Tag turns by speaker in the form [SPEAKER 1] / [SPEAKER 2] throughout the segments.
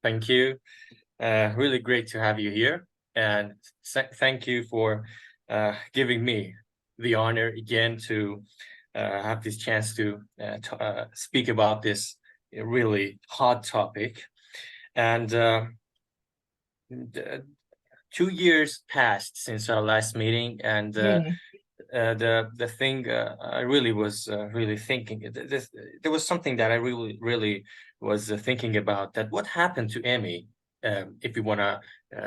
[SPEAKER 1] Thank you. Really great to have you here. And thank you for giving me the honor again to have this chance to speak about this really hot topic. And 2 years passed since our last meeting, and
[SPEAKER 2] Really?
[SPEAKER 1] the thing I really was really thinking, there was something that I really was thinking about, that what happened to Emmy, if you want to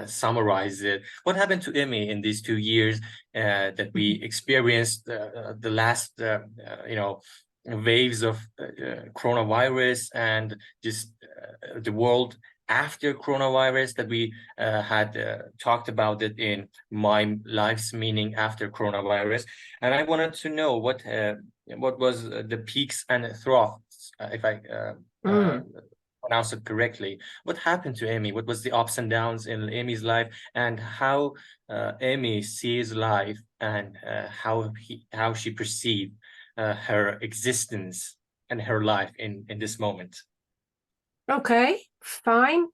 [SPEAKER 1] summarize it, what happened to Emmy in these 2 years that we experienced the last waves of coronavirus, and just the world after coronavirus, that we had talked about it in my life's meaning after coronavirus. And I wanted to know what was the peaks and troughs, if I pronounce it correctly. What happened to Emmy? What was the ups and downs in Emmy's life, and how Emmy sees life, and how she perceived her existence and her life in this moment.
[SPEAKER 2] Okay, fine.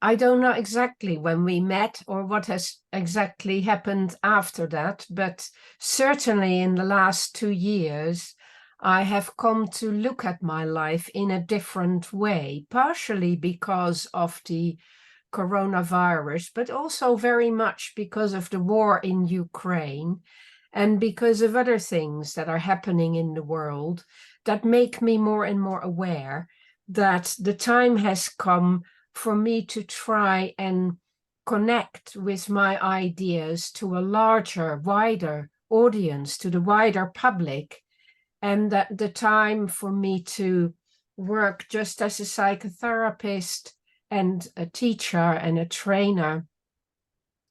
[SPEAKER 2] I don't know exactly when we met or what has exactly happened after that, but certainly in the last 2 years, I have come to look at my life in a different way, partially because of the coronavirus, but also very much because of the war in Ukraine and because of other things that are happening in the world that make me more and more aware that the time has come for me to try and connect with my ideas to a larger, wider audience, to the wider public, and that the time for me to work just as a psychotherapist and a teacher and a trainer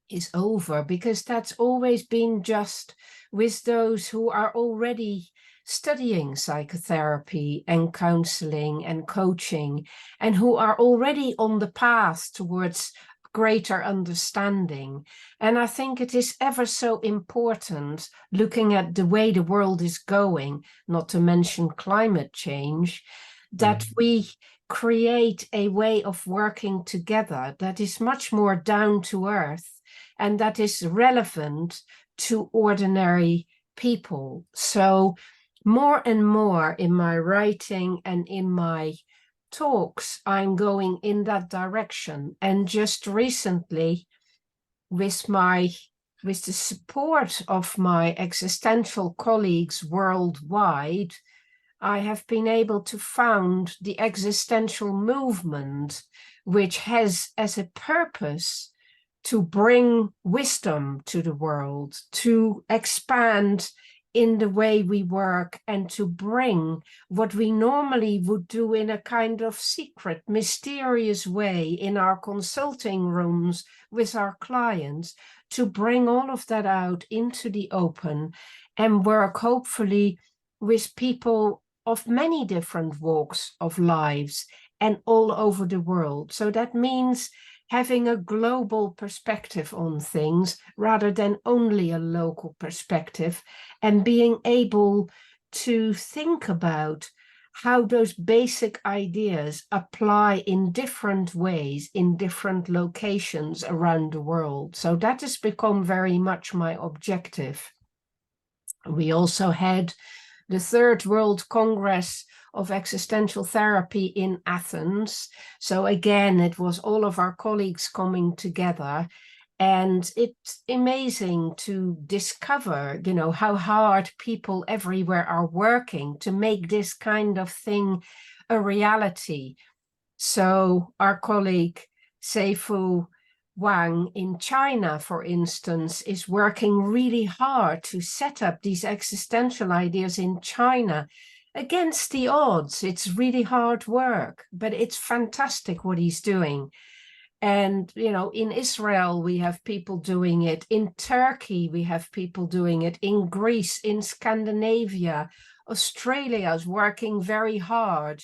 [SPEAKER 2] is over, because that's always been just with those who are already studying psychotherapy and counseling and coaching, and who are already on the path towards greater understanding. And I think it is ever so important, looking at the way the world is going, not to mention climate change, that we create a way of working together that is much more down to earth and that is relevant to ordinary people. So more and more in my writing and in my talks, I'm going in that direction. And just recently, with the support of my existential colleagues worldwide, I have been able to found the existential movement, which has as a purpose to bring wisdom to the world, to expand in the way we work, and to bring what we normally would do in a kind of secret, mysterious way in our consulting rooms with our clients, to bring all of that out into the open and work hopefully with people of many different walks of lives and all over the world. So that means having a global perspective on things rather than only a local perspective, and being able to think about how those basic ideas apply in different ways in different locations around the world. So that has become very much my objective. We also had the Third World Congress of Existential Therapy in Athens. So again, it was all of our colleagues coming together, and it's amazing to discover, how hard people everywhere are working to make this kind of thing a reality. So our colleague Seifu Wang in China, for instance, is working really hard to set up these existential ideas in China against the odds. It's really hard work, but it's fantastic what he's doing. And, in Israel, we have people doing it. In Turkey, we have people doing it. In Greece, in Scandinavia, Australia is working very hard.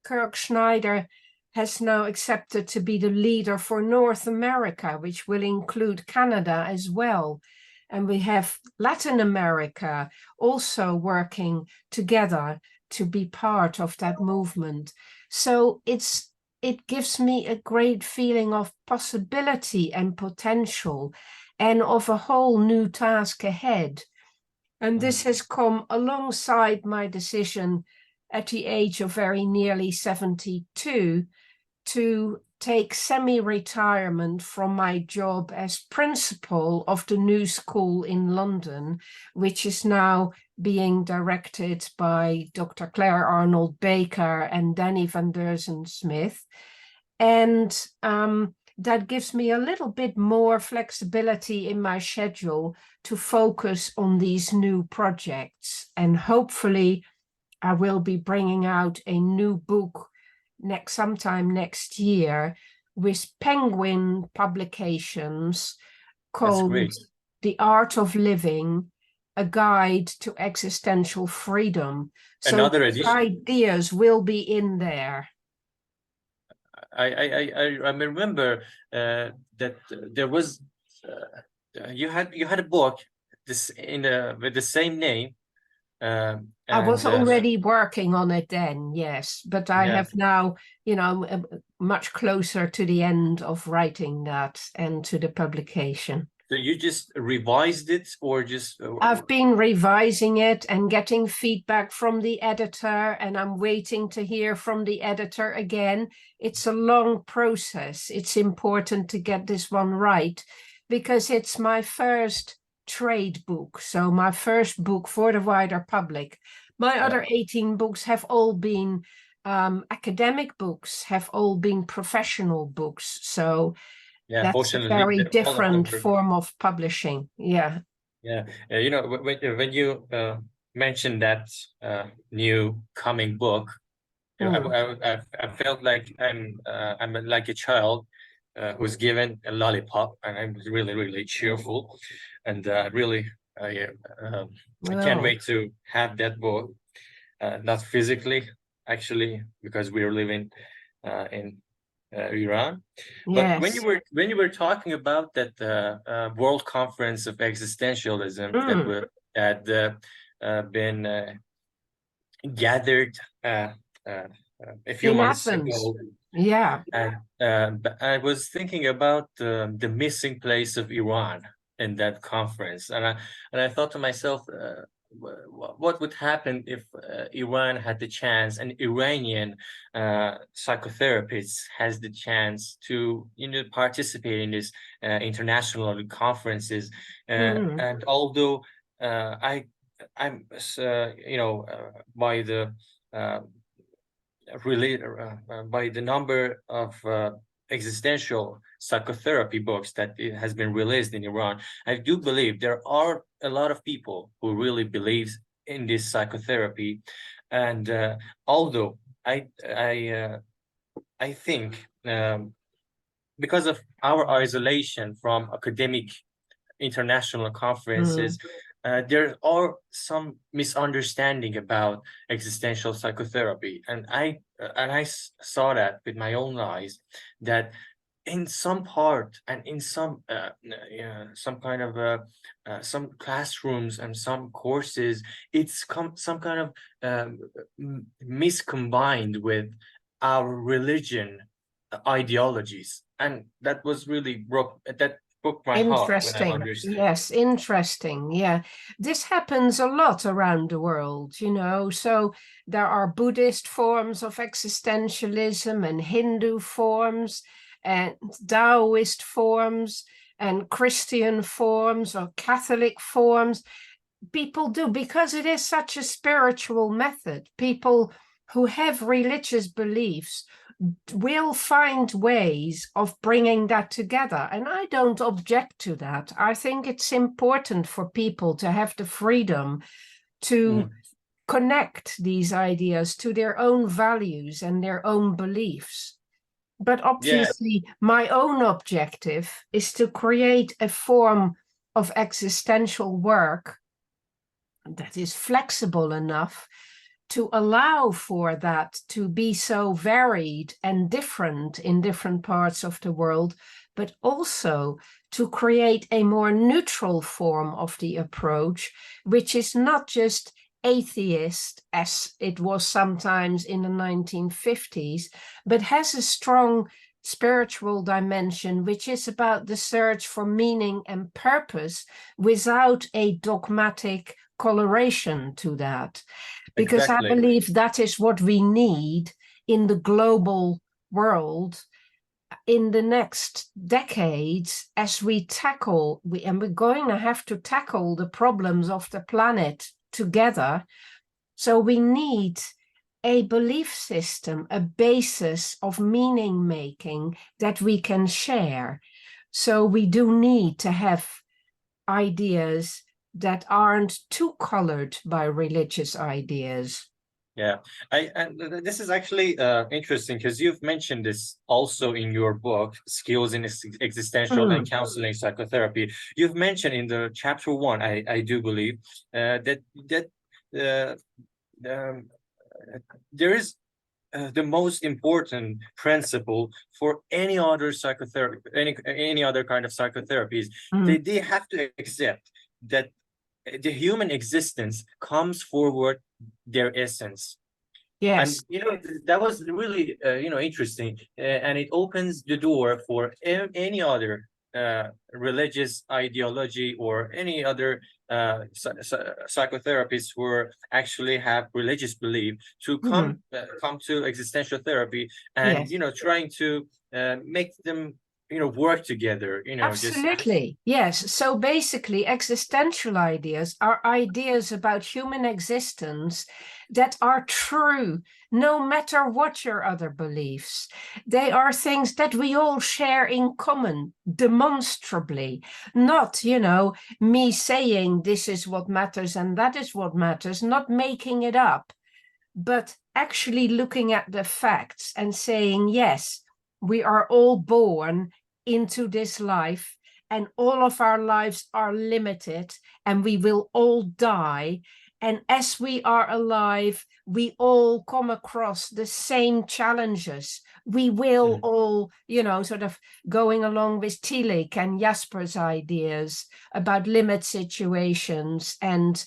[SPEAKER 2] Kirk Schneider has now accepted to be the leader for North America, which will include Canada as well. And we have Latin America also working together to be part of that movement. So it's it gives me a great feeling of possibility and potential and of a whole new task ahead. And this has come alongside my decision at the age of very nearly 72 to take semi-retirement from my job as principal of the new school in London, which is now being directed by Dr. Claire Arnold Baker and Danny van Deurzen Smith. And that gives me a little bit more flexibility in my schedule to focus on these new projects. And hopefully I will be bringing out a new book sometime next year with Penguin Publications called The Art of Living, a Guide to Existential Freedom. So
[SPEAKER 1] Another edition.
[SPEAKER 2] ideas will be in there.
[SPEAKER 1] I remember that there was you had a book with the same name.
[SPEAKER 2] I was already working on it then, yes, but I have now, much closer to the end of writing that and to the publication.
[SPEAKER 1] So you just revised it, or just?
[SPEAKER 2] I've been revising it and getting feedback from the editor, and I'm waiting to hear from the editor again. It's a long process. It's important to get this one right because it's my first trade book, so my first book for the wider public. My other 18 books have all been academic books, have all been professional books, so that's a very different form of publishing. You
[SPEAKER 1] know, when you mentioned that new coming book, I felt like I'm like a child who's given a lollipop, and I'm really cheerful, and I can't wait to have that book, not physically, actually, because we're living in Iran. But when you were talking about that World Conference of Existentialism that had been gathered a few months ago. And I was thinking about the missing place of Iran in that conference, and I thought to myself, what would happen if Iran had the chance, and Iranian psychotherapists has the chance to participate in these international conferences, and although I'm by the by the number of existential psychotherapy books that it has been released in Iran, I do believe there are a lot of people who really believe in this psychotherapy, and although I think because of our isolation from academic international conferences, there are some misunderstanding about existential psychotherapy, and I saw that with my own eyes, that in some part and in some kind of some classrooms and some courses, it's some kind of miscombined with our religion ideologies, and that was really broke my heart when I understood.
[SPEAKER 2] Yes, interesting. Yeah, this happens a lot around the world, so there are Buddhist forms of existentialism and Hindu forms and Taoist forms and Christian forms or Catholic forms. People do, because it is such a spiritual method. People who have religious beliefs will find ways of bringing that together. And I don't object to that. I think it's important for people to have the freedom to connect these ideas to their own values and their own beliefs. But obviously, my own objective is to create a form of existential work that is flexible enough to allow for that to be so varied and different in different parts of the world, but also to create a more neutral form of the approach, which is not just atheist as it was sometimes in the 1950s, but has a strong spiritual dimension, which is about the search for meaning and purpose without a dogmatic coloration to that. Because I
[SPEAKER 1] Exactly.
[SPEAKER 2] believe that is what we need in the global world in the next decades as we tackle, and we're going to have to tackle the problems of the planet together. So we need a belief system, a basis of meaning making that we can share. So we do need to have ideas that aren't too colored by religious ideas.
[SPEAKER 1] Yeah, and this is actually interesting because you've mentioned this also in your book, Skills in Existential and Counseling Psychotherapy. You've mentioned in the chapter 1, I do believe, that uh, um, there is the most important principle for any other psychotherapy, any other kind of psychotherapies. They have to accept that the human existence comes forward their essence. And
[SPEAKER 2] Yes.
[SPEAKER 1] that was really interesting, and it opens the door for any other religious ideology or any other psychotherapists who actually have religious belief to come to existential therapy, and
[SPEAKER 2] Yes.
[SPEAKER 1] trying to make them work together, just
[SPEAKER 2] Absolutely. Yes. So basically, existential ideas are ideas about human existence that are true, no matter what your other beliefs. They are things that we all share in common, demonstrably, not, me saying this is what matters and that is what matters, not making it up, but actually looking at the facts and saying, yes, we are all born into this life, and all of our lives are limited, and we will all die. And as we are alive, we all come across the same challenges. We will all, sort of going along with Tillich and Jasper's ideas about limit situations, and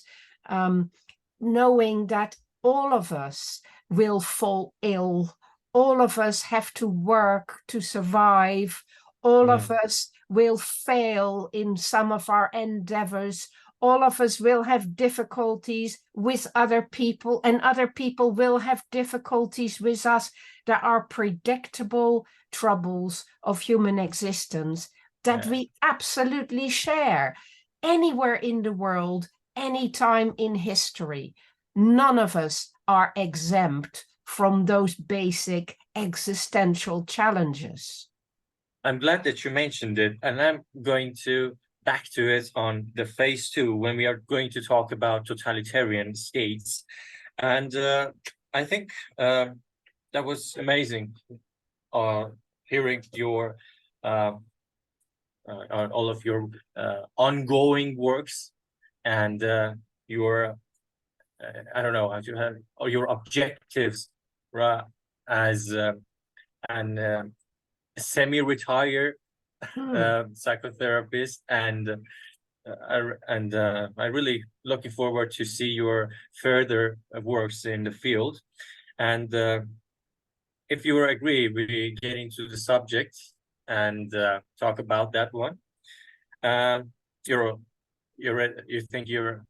[SPEAKER 2] knowing that all of us will fall ill. All of us have to work to survive. All of us will fail in some of our endeavors. All of us will have difficulties with other people, and other people will have difficulties with us. There are predictable troubles of human existence that we absolutely share anywhere in the world, anytime in history. None of us are exempt from those basic existential challenges.
[SPEAKER 1] I'm glad that you mentioned it, and I'm going to back to it on the phase 2 when we are going to talk about totalitarian states. And I think that was amazing hearing your all of your ongoing works and your I don't know how to have or your objectives, right, as an semi-retired psychotherapist, and I really looking forward to see your further works in the field. And if you agree, we get into the subject and talk about that one. You think you're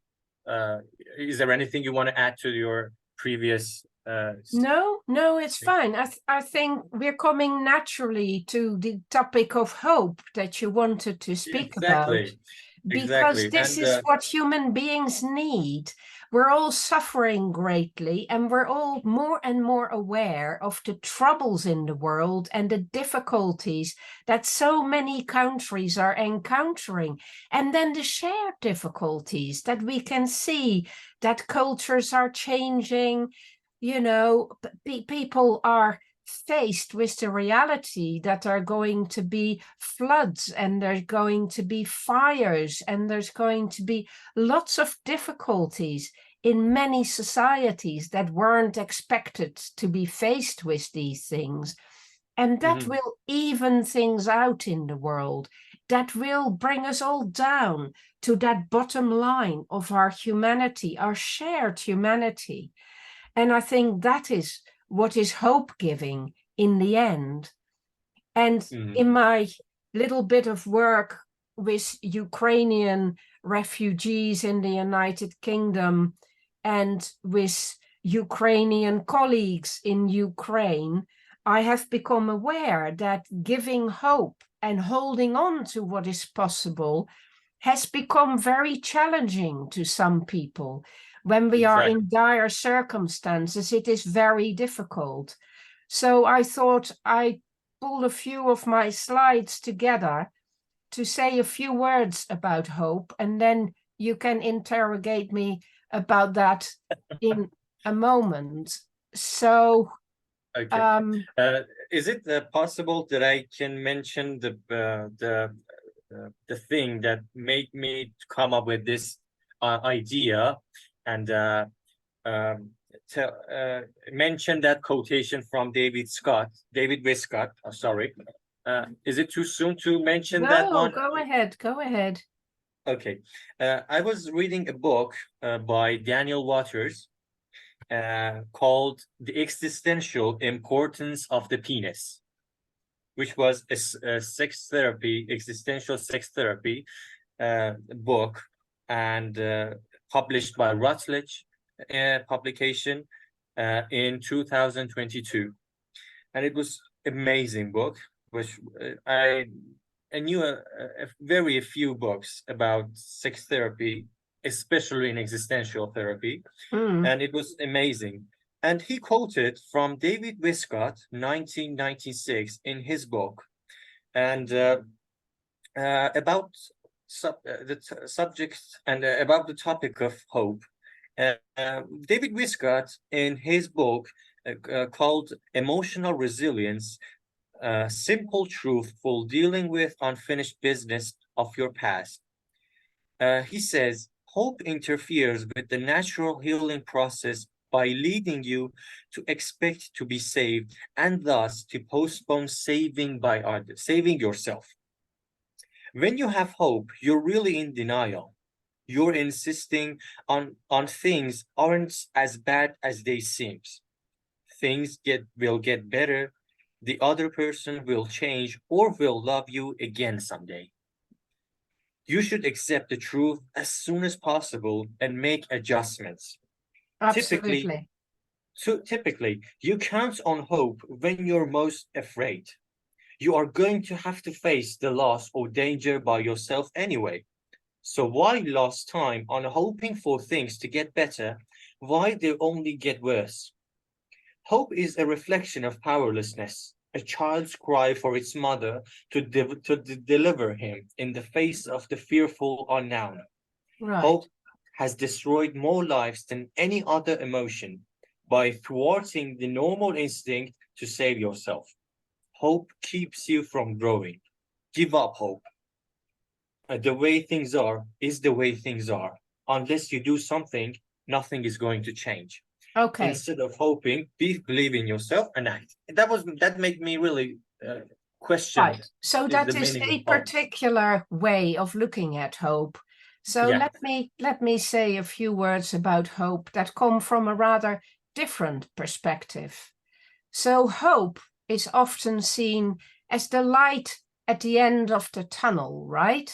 [SPEAKER 1] is there anything you want to add to your previous
[SPEAKER 2] No, it's fine. I think we're coming naturally to the topic of hope that you wanted to speak about, because
[SPEAKER 1] exactly.
[SPEAKER 2] this
[SPEAKER 1] And
[SPEAKER 2] is what human beings need. We're all suffering greatly, and we're all more and more aware of the troubles in the world and the difficulties that so many countries are encountering, and then the shared difficulties that we can see, that cultures are changing. People are faced with the reality that there are going to be floods, and there's going to be fires, and there's going to be lots of difficulties in many societies that weren't expected to be faced with these things. And that will even things out in the world. that will bring us all down to that bottom line of our humanity, our shared humanity. And I think that is what is hope-giving in the end. And in my little bit of work with Ukrainian refugees in the United Kingdom and with Ukrainian colleagues in Ukraine, I have become aware that giving hope and holding on to what is possible has become very challenging to some people. When we are in dire circumstances, it is very difficult. So I thought I'd pull a few of my slides together to say a few words about hope, and then you can interrogate me about that in a moment. So,
[SPEAKER 1] is it possible that I can mention the thing that made me come up with this idea, and mention that quotation from David Westcott? Sorry. Is it too soon to mention that one?
[SPEAKER 2] No, go ahead.
[SPEAKER 1] Okay. I was reading a book by Daniel Waters called The Existential Importance of the Penis, which was a sex therapy, existential sex therapy book, and published by Routledge publication in 2022. And it was amazing book, which I knew a very few books about sex therapy, especially in existential therapy, and it was amazing. And he quoted from David Westcott, 1996, in his book, and about the subject and about the topic of hope. David Westcott, in his book called Emotional Resilience, Simple Truth for Dealing with Unfinished Business of Your Past, he says, hope interferes with the natural healing process by leading you to expect to be saved and thus to postpone saving yourself. When you have hope, you're really in denial. You're insisting on things aren't as bad as they seem. Things will get better. The other person will change or will love you again someday. You should accept the truth as soon as possible and make adjustments.
[SPEAKER 2] Absolutely.
[SPEAKER 1] Typically, you count on hope when you're most afraid. You are going to have to face the loss or danger by yourself anyway. So why lose time on hoping for things to get better? Why they only get worse? Hope is a reflection of powerlessness, a child's cry for its mother to deliver him in the face of the fearful unknown.
[SPEAKER 2] Right.
[SPEAKER 1] Hope has destroyed more lives than any other emotion by thwarting the normal instinct to save yourself. Hope keeps you from growing. Give up hope. The way things are is the way things are. Unless you do something, nothing is going to change.
[SPEAKER 2] Okay.
[SPEAKER 1] Instead of hoping, believe in yourself, and that made me really question.
[SPEAKER 2] Right. So that is a particular way of looking at hope. So let me say a few words about hope that come from a rather different perspective. So hope is often seen as the light at the end of the tunnel, right?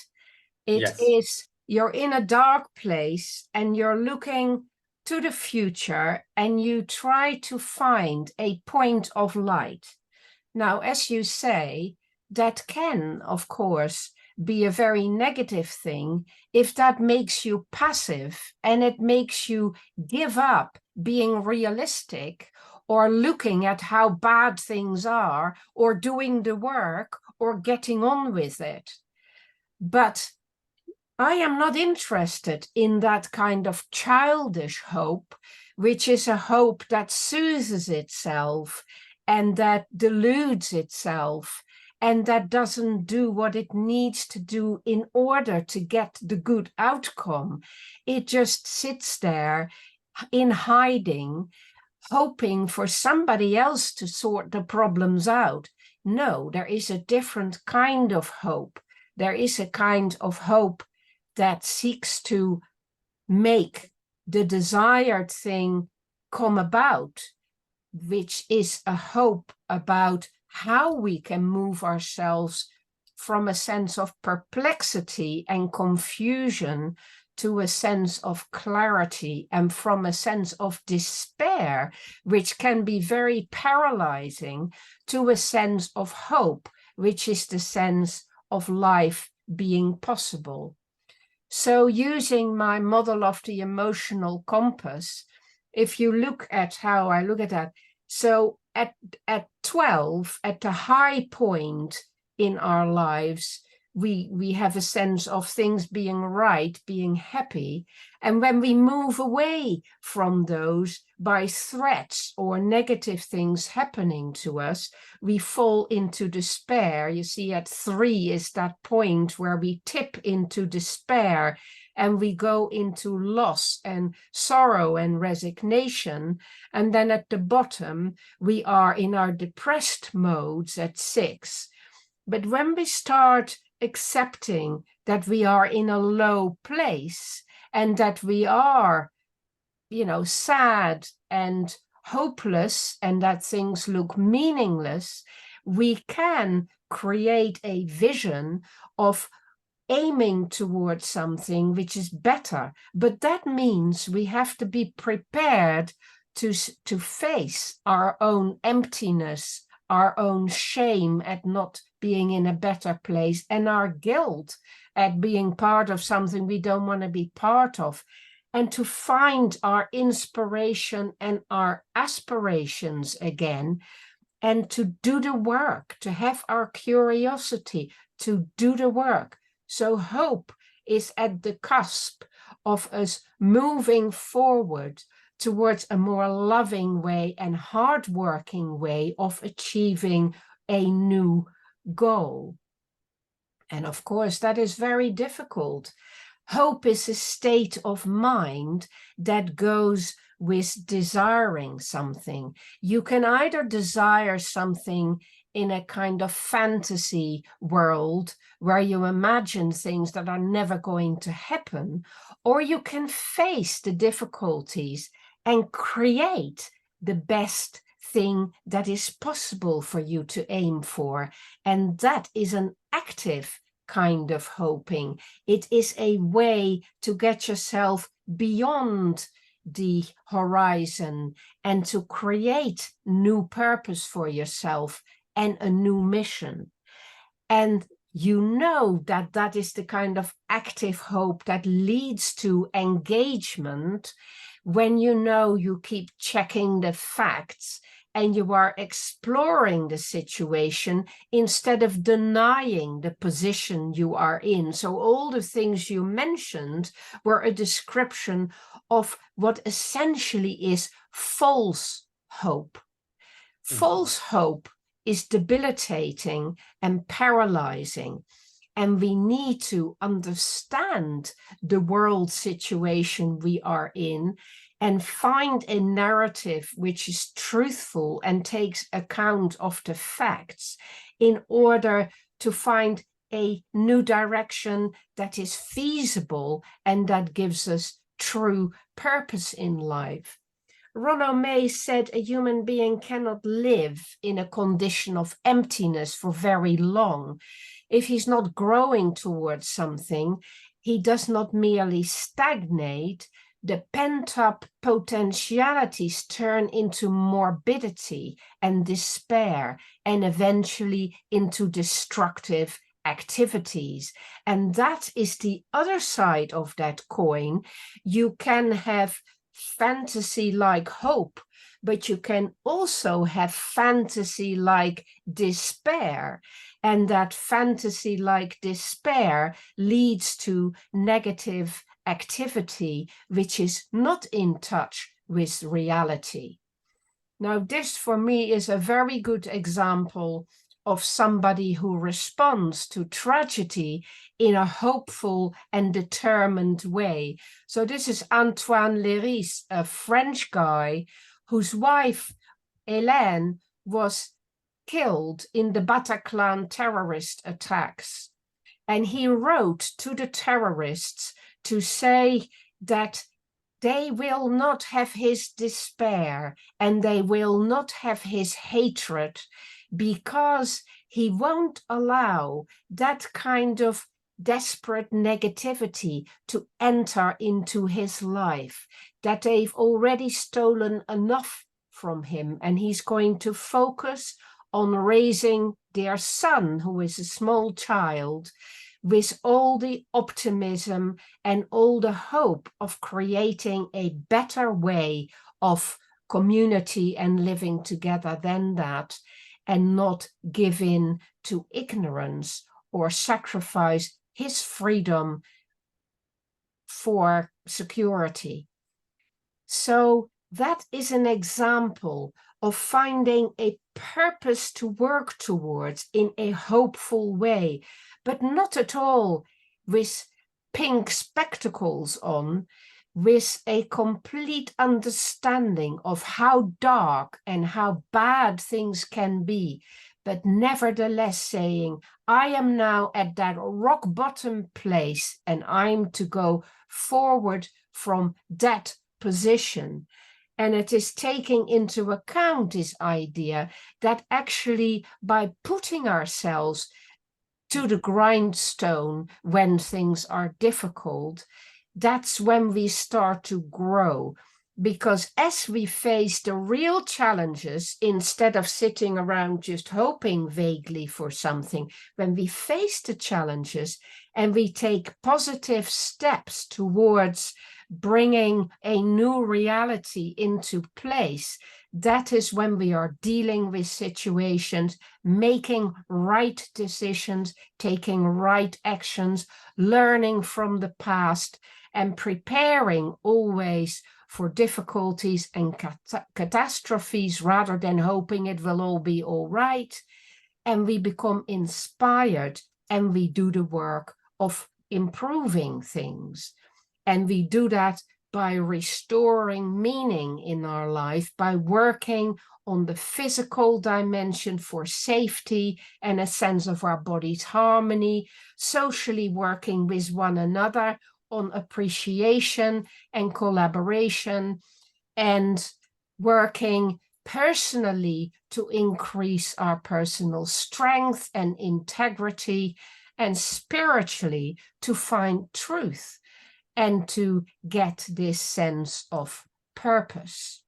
[SPEAKER 2] It is, you're in a dark place and you're looking to the future and you try to find a point of light. Now, as you say, that can, of course, be a very negative thing if that makes you passive and it makes you give up being realistic or looking at how bad things are or doing the work or getting on with it. But I am not interested in that kind of childish hope, which is a hope that soothes itself and that deludes itself and that doesn't do what it needs to do in order to get the good outcome. It just sits there in hiding, hoping for somebody else to sort the problems out. No, there is a different kind of hope There is a kind of hope that seeks to make the desired thing come about, which is a hope about how we can move ourselves from a sense of perplexity and confusion to a sense of clarity, and from a sense of despair, which can be very paralyzing, to a sense of hope, which is the sense of life being possible. So using my model of the emotional compass, if you look at how I look at that, so at 12, at the high point in our lives, we have a sense of things being right, being happy. And when we move away from those by threats or negative things happening to us, we fall into despair. You see, at 3 is that point where we tip into despair and we go into loss and sorrow and resignation. And then at the bottom, we are in our depressed modes at 6. But when we start accepting that we are in a low place and that we are, sad and hopeless and that things look meaningless, we can create a vision of aiming towards something which is better. But that means we have to be prepared to face our own emptiness, our own shame at not being in a better place, and our guilt at being part of something we don't want to be part of, and to find our inspiration and our aspirations again, and to do the work, to have our curiosity, to do the work. So hope is at the cusp of us moving forward towards a more loving way and hardworking way of achieving a new goal. And of course, that is very difficult. Hope is a state of mind that goes with desiring something. You can either desire something in a kind of fantasy world where you imagine things that are never going to happen, or you can face the difficulties and create the best thing that is possible for you to aim for. And that is an active kind of hoping. It is a way to get yourself beyond the horizon and to create new purpose for yourself and a new mission. And you know that that is the kind of active hope that leads to engagement when you know you keep checking the facts and you are exploring the situation instead of denying the position you are in. So all the things you mentioned were a description of what essentially is false hope. False hope is debilitating and paralyzing. And we need to understand the world situation we are in and find a narrative which is truthful and takes account of the facts in order to find a new direction that is feasible and that gives us true purpose in life. Rollo May said a human being cannot live in a condition of emptiness for very long. If he's not growing towards something, he does not merely stagnate. The pent-up potentialities turn into morbidity and despair, and eventually into destructive activities. And that is the other side of that coin. You can have fantasy-like hope, but you can also have fantasy-like despair. And that fantasy-like despair leads to negative activity, which is not in touch with reality. Now, this for me is a very good example of somebody who responds to tragedy in a hopeful and determined way. So this is Antoine Léris, a French guy whose wife, Hélène, was killed in the Bataclan terrorist attacks. And he wrote to the terrorists to say that they will not have his despair and they will not have his hatred, because he won't allow that kind of desperate negativity to enter into his life, that they've already stolen enough from him, and he's going to focus on raising their son, who is a small child, with all the optimism and all the hope of creating a better way of community and living together than that, and not give in to ignorance or sacrifice his freedom for security. So that is an example of finding a purpose to work towards in a hopeful way, but not at all with pink spectacles on, with a complete understanding of how dark and how bad things can be, but nevertheless saying, I am now at that rock bottom place and I'm to go forward from that position. And it is taking into account this idea that actually by putting ourselves to the grindstone when things are difficult, that's when we start to grow. Because as we face the real challenges, instead of sitting around just hoping vaguely for something, when we face the challenges and we take positive steps towards bringing a new reality into place, that is when we are dealing with situations, making right decisions, taking right actions, learning from the past, and preparing always for difficulties and catastrophes rather than hoping it will all be all right. And we become inspired and we do the work of improving things. And we do that by restoring meaning in our life, by working on the physical dimension for safety and a sense of our body's harmony, socially working with one another on appreciation and collaboration, and working personally to increase our personal strength and integrity, and spiritually to find truth and to get this sense of purpose.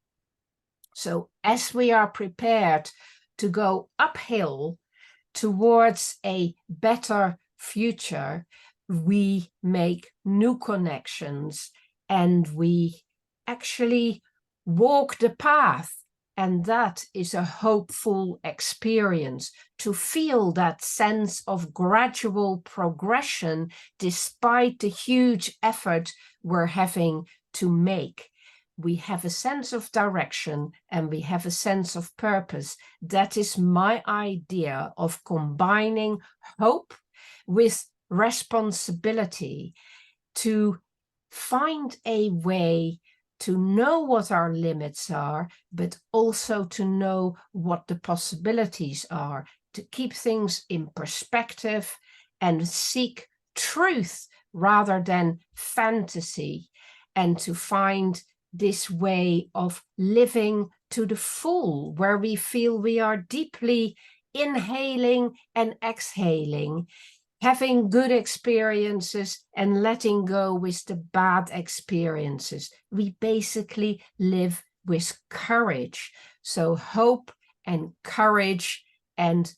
[SPEAKER 2] So as we are prepared to go uphill towards a better future, we make new connections and we actually walk the path. And that is a hopeful experience, to feel that sense of gradual progression despite the huge effort we're having to make. We have a sense of direction and we have a sense of purpose. That is my idea of combining hope with responsibility, to find a way to know what our limits are, but also to know what the possibilities are, to keep things in perspective and seek truth rather than fantasy, and to find this way of living to the full, where we feel we are deeply inhaling and exhaling, having good experiences and letting go with the bad experiences. We basically live with courage. So hope and courage and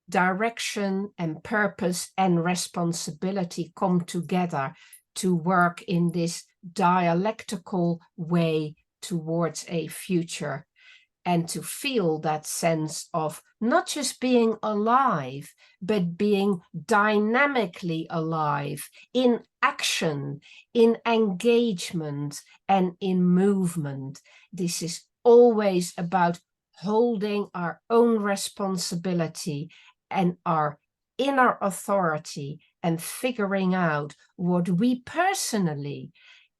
[SPEAKER 2] direction and purpose and responsibility come together to work in this dialectical way towards a future, and to feel that sense of not just being alive, but being dynamically alive, in action, in engagement, and in movement. This is always about holding our own responsibility and our inner authority, and figuring out what we personally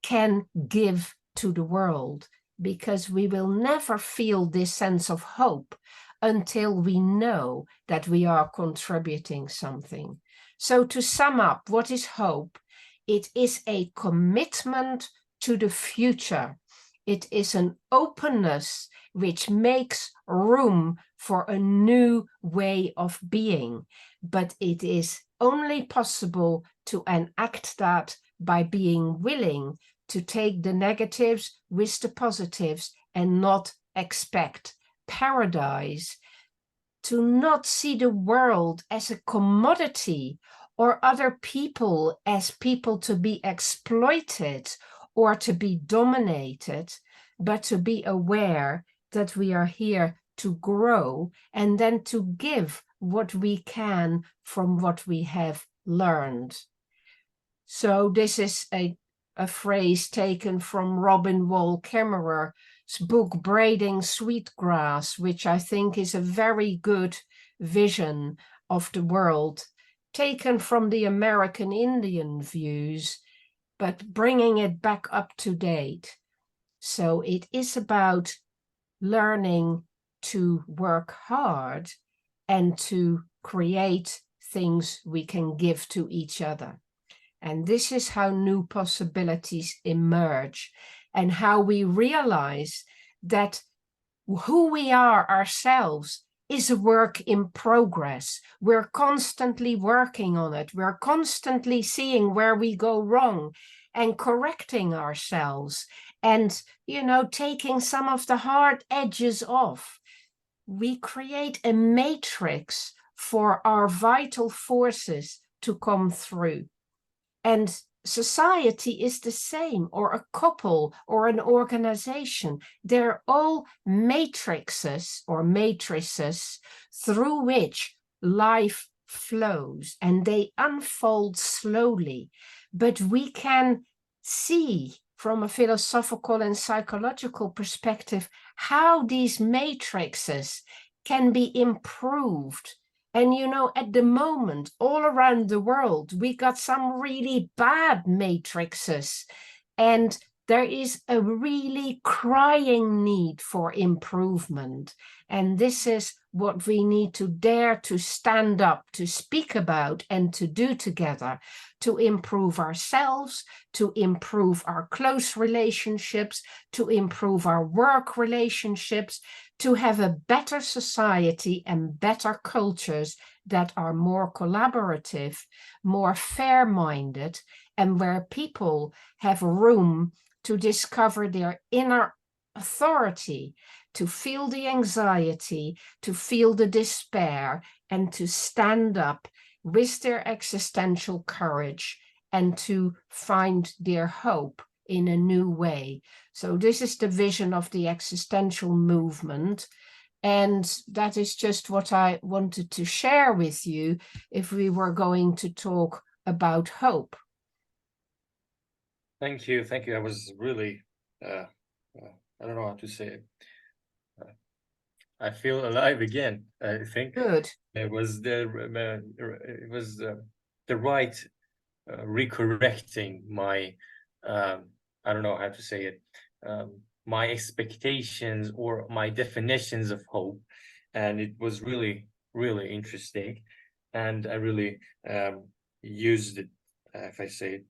[SPEAKER 2] can give to the world, because we will never feel this sense of hope until we know that we are contributing something. So to sum up, what is hope? It is a commitment to the future. It is an openness which makes room for a new way of being. But it is only possible to enact that by being willing to take the negatives with the positives and not expect paradise, to not see the world as a commodity or other people as people to be exploited or to be dominated, but to be aware that we are here to grow and then to give what we can from what we have learned. So this is a phrase taken from Robin Wall Kimmerer's book Braiding Sweetgrass, which I think is a very good vision of the world, taken from the American Indian views, but bringing it back up to date. So it is about learning to work hard and to create things we can give to each other. And this is how new possibilities emerge and how we realize that who we are ourselves is a work in progress. We're constantly working on it. We're constantly seeing where we go wrong and correcting ourselves and, taking some of the hard edges off. We create a matrix for our vital forces to come through. And society is the same, or a couple, or an organization. They're all matrices or matrices through which life flows, and they unfold slowly. But we can see from a philosophical and psychological perspective how these matrices can be improved. And, at the moment, all around the world, we got some really bad matrices. And there is a really crying need for improvement. And this is what we need to dare to stand up, to speak about, and to do together, to improve ourselves, to improve our close relationships, to improve our work relationships, to have a better society and better cultures that are more collaborative, more fair-minded, and where people have room to discover their inner authority, to feel the anxiety, to feel the despair, and to stand up with their existential courage and to find their hope in a new way. So this is the vision of the existential movement. And that is just what I wanted to share with you if we were going to talk about hope.
[SPEAKER 1] Thank you. Thank you. I was really, I don't know how to say it. I feel alive again. I think
[SPEAKER 2] Good.
[SPEAKER 1] it was the right recorrecting my I don't know how to say it, my expectations or my definitions of hope, and it was really interesting, and I really used it, if I say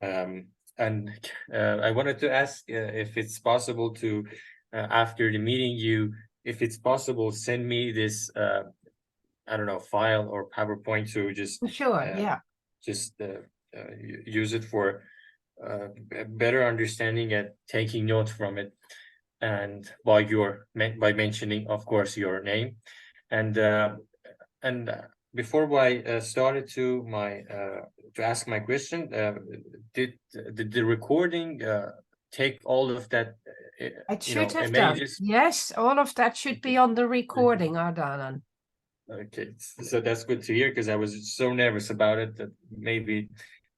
[SPEAKER 1] it. And I wanted to ask if it's possible to after the meeting if it's possible, send me this I don't know, file or PowerPoint to just
[SPEAKER 2] Sure, yeah.
[SPEAKER 1] just use it for better understanding and taking notes from it, and by mentioning, of course, your name, and before I started to ask my question, did the recording take all of that?
[SPEAKER 2] It should have done.
[SPEAKER 1] Images.
[SPEAKER 2] Yes, all of that should be on the recording, Ardalan.
[SPEAKER 1] Okay, so that's good to hear, because I was so nervous about it that maybe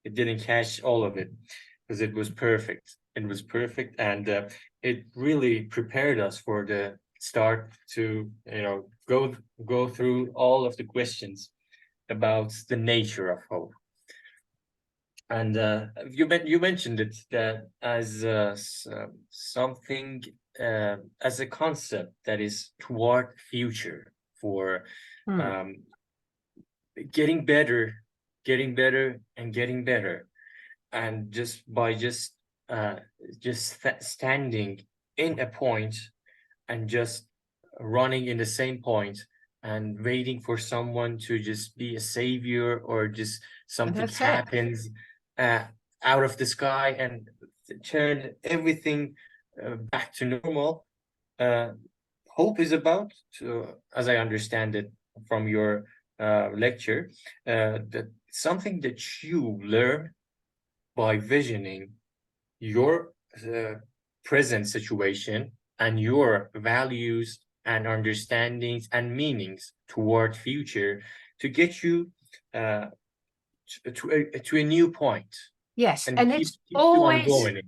[SPEAKER 1] it didn't catch all of it, because it was perfect. It was perfect, and it really prepared us for the start to go through all of the questions about the nature of hope. And you mentioned it that as something as a concept that is toward future, for
[SPEAKER 2] Hmm.
[SPEAKER 1] getting better, getting better, and getting better, and just by standing in a point and just running in the same point and waiting for someone to just be a savior, or just something
[SPEAKER 2] That's it.
[SPEAKER 1] happens uh, out of the sky and turn everything back to normal. uh, Hope is about to, as I understand it from your lecture, that something that you learn by visioning your present situation and your values and understandings and meanings toward future, to get you uh, to a new point,
[SPEAKER 2] Yes,
[SPEAKER 1] and
[SPEAKER 2] and
[SPEAKER 1] keep
[SPEAKER 2] it's
[SPEAKER 1] you on going.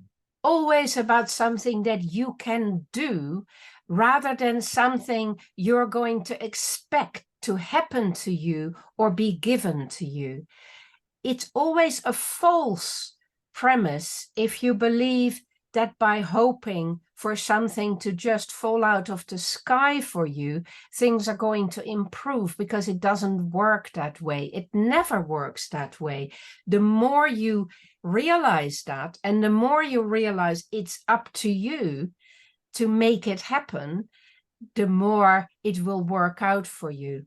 [SPEAKER 2] always about something that you can do rather than something you're going to expect to happen to you or be given to you. It's always a false premise if you believe that by hoping for something to just fall out of the sky for you, things are going to improve, because it doesn't work that way. It never works that way. The more you realize that, and the more you realize it's up to you to make it happen, the more it will work out for you.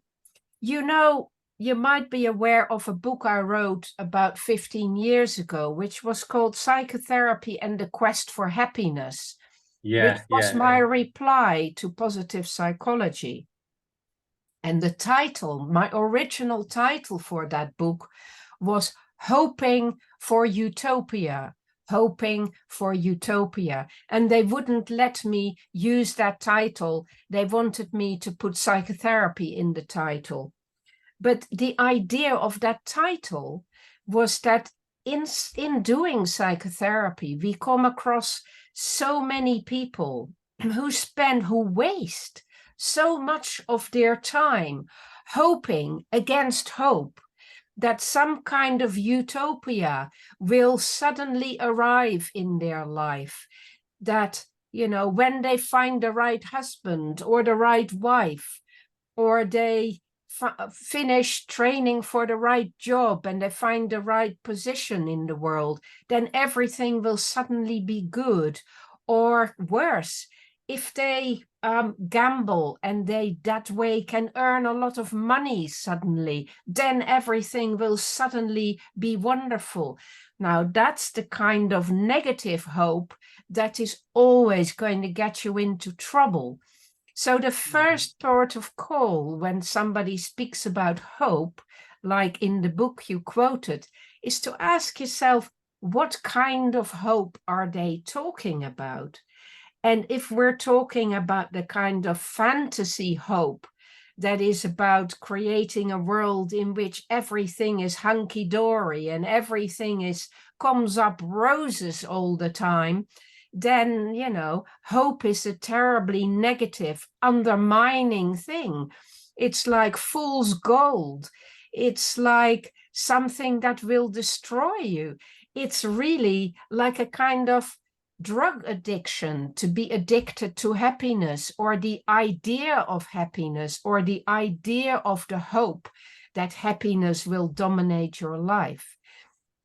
[SPEAKER 2] You know, you might be aware of a book I wrote about 15 years ago, which was called Psychotherapy and the Quest for Happiness, which
[SPEAKER 1] Yeah,
[SPEAKER 2] was my reply to positive psychology. And the title, my original title for that book, was Hoping for Utopia. Hoping for Utopia. And they wouldn't let me use that title. They wanted me to put psychotherapy in the title. But the idea of that title was that in doing psychotherapy, we come across so many people who waste so much of their time hoping against hope that some kind of utopia will suddenly arrive in their life. That, you know, when they find the right husband or the right wife, or they finish training for the right job and they find the right position in the world, then everything will suddenly be good. Or worse, if they gamble and they that way can earn a lot of money suddenly, then everything will suddenly be wonderful. Now, that's the kind of negative hope that is always going to get you into trouble. So the first port of call when somebody speaks about hope, like in the book you quoted, is to ask yourself, what kind of hope are they talking about? And if we're talking about the kind of fantasy hope that is about creating a world in which everything is hunky-dory and everything comes up roses all the time, then, you know, hope is a terribly negative, undermining thing. It's like fool's gold. It's like something that will destroy you. It's really like a kind of drug addiction, to be addicted to happiness, or the idea of happiness, or the idea of the hope that happiness will dominate your life.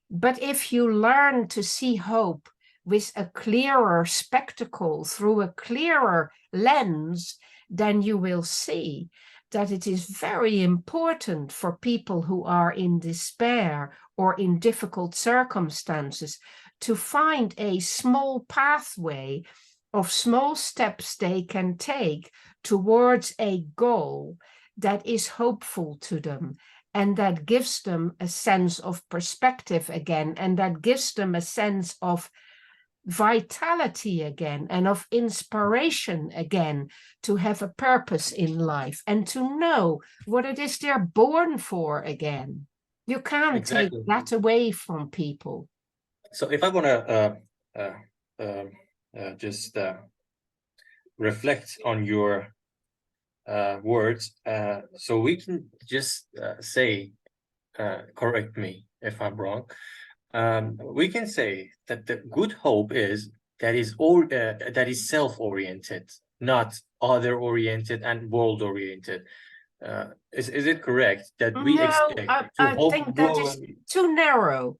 [SPEAKER 2] But if you learn to see hope with a clearer spectacle, through a clearer lens, then you will see that it is very important for people who are in despair or in difficult circumstances to find a small pathway of small steps they can take towards a goal that is hopeful to them, and that gives them a sense of perspective again, and that gives them a sense of vitality again and of inspiration again, to have a purpose in life and to know what it is they're born for again. You can't take
[SPEAKER 1] exactly.
[SPEAKER 2] that away from people.
[SPEAKER 1] So if I want to just reflect on your words, so we can just say, correct me if I'm wrong, we can say that the good hope is that is self-oriented, not other-oriented and world-oriented. Is it correct that we
[SPEAKER 2] No,
[SPEAKER 1] expect to
[SPEAKER 2] I
[SPEAKER 1] hope
[SPEAKER 2] think that
[SPEAKER 1] go?
[SPEAKER 2] is too narrow.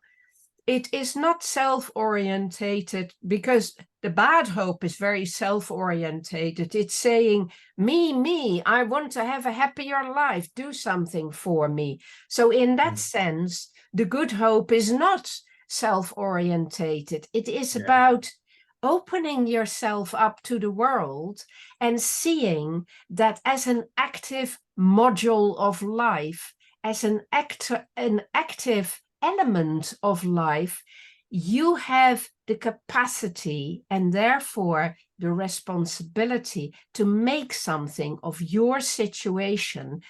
[SPEAKER 2] It is not self-orientated, because the bad hope is very self-orientated. It's saying, me, I want to have a happier life, do something for me. So in that sense, the good hope is not self-orientated. It is about opening yourself up to the world and seeing that as an active module of life, as an active element of life, you have the capacity and therefore the responsibility to make something of your situation.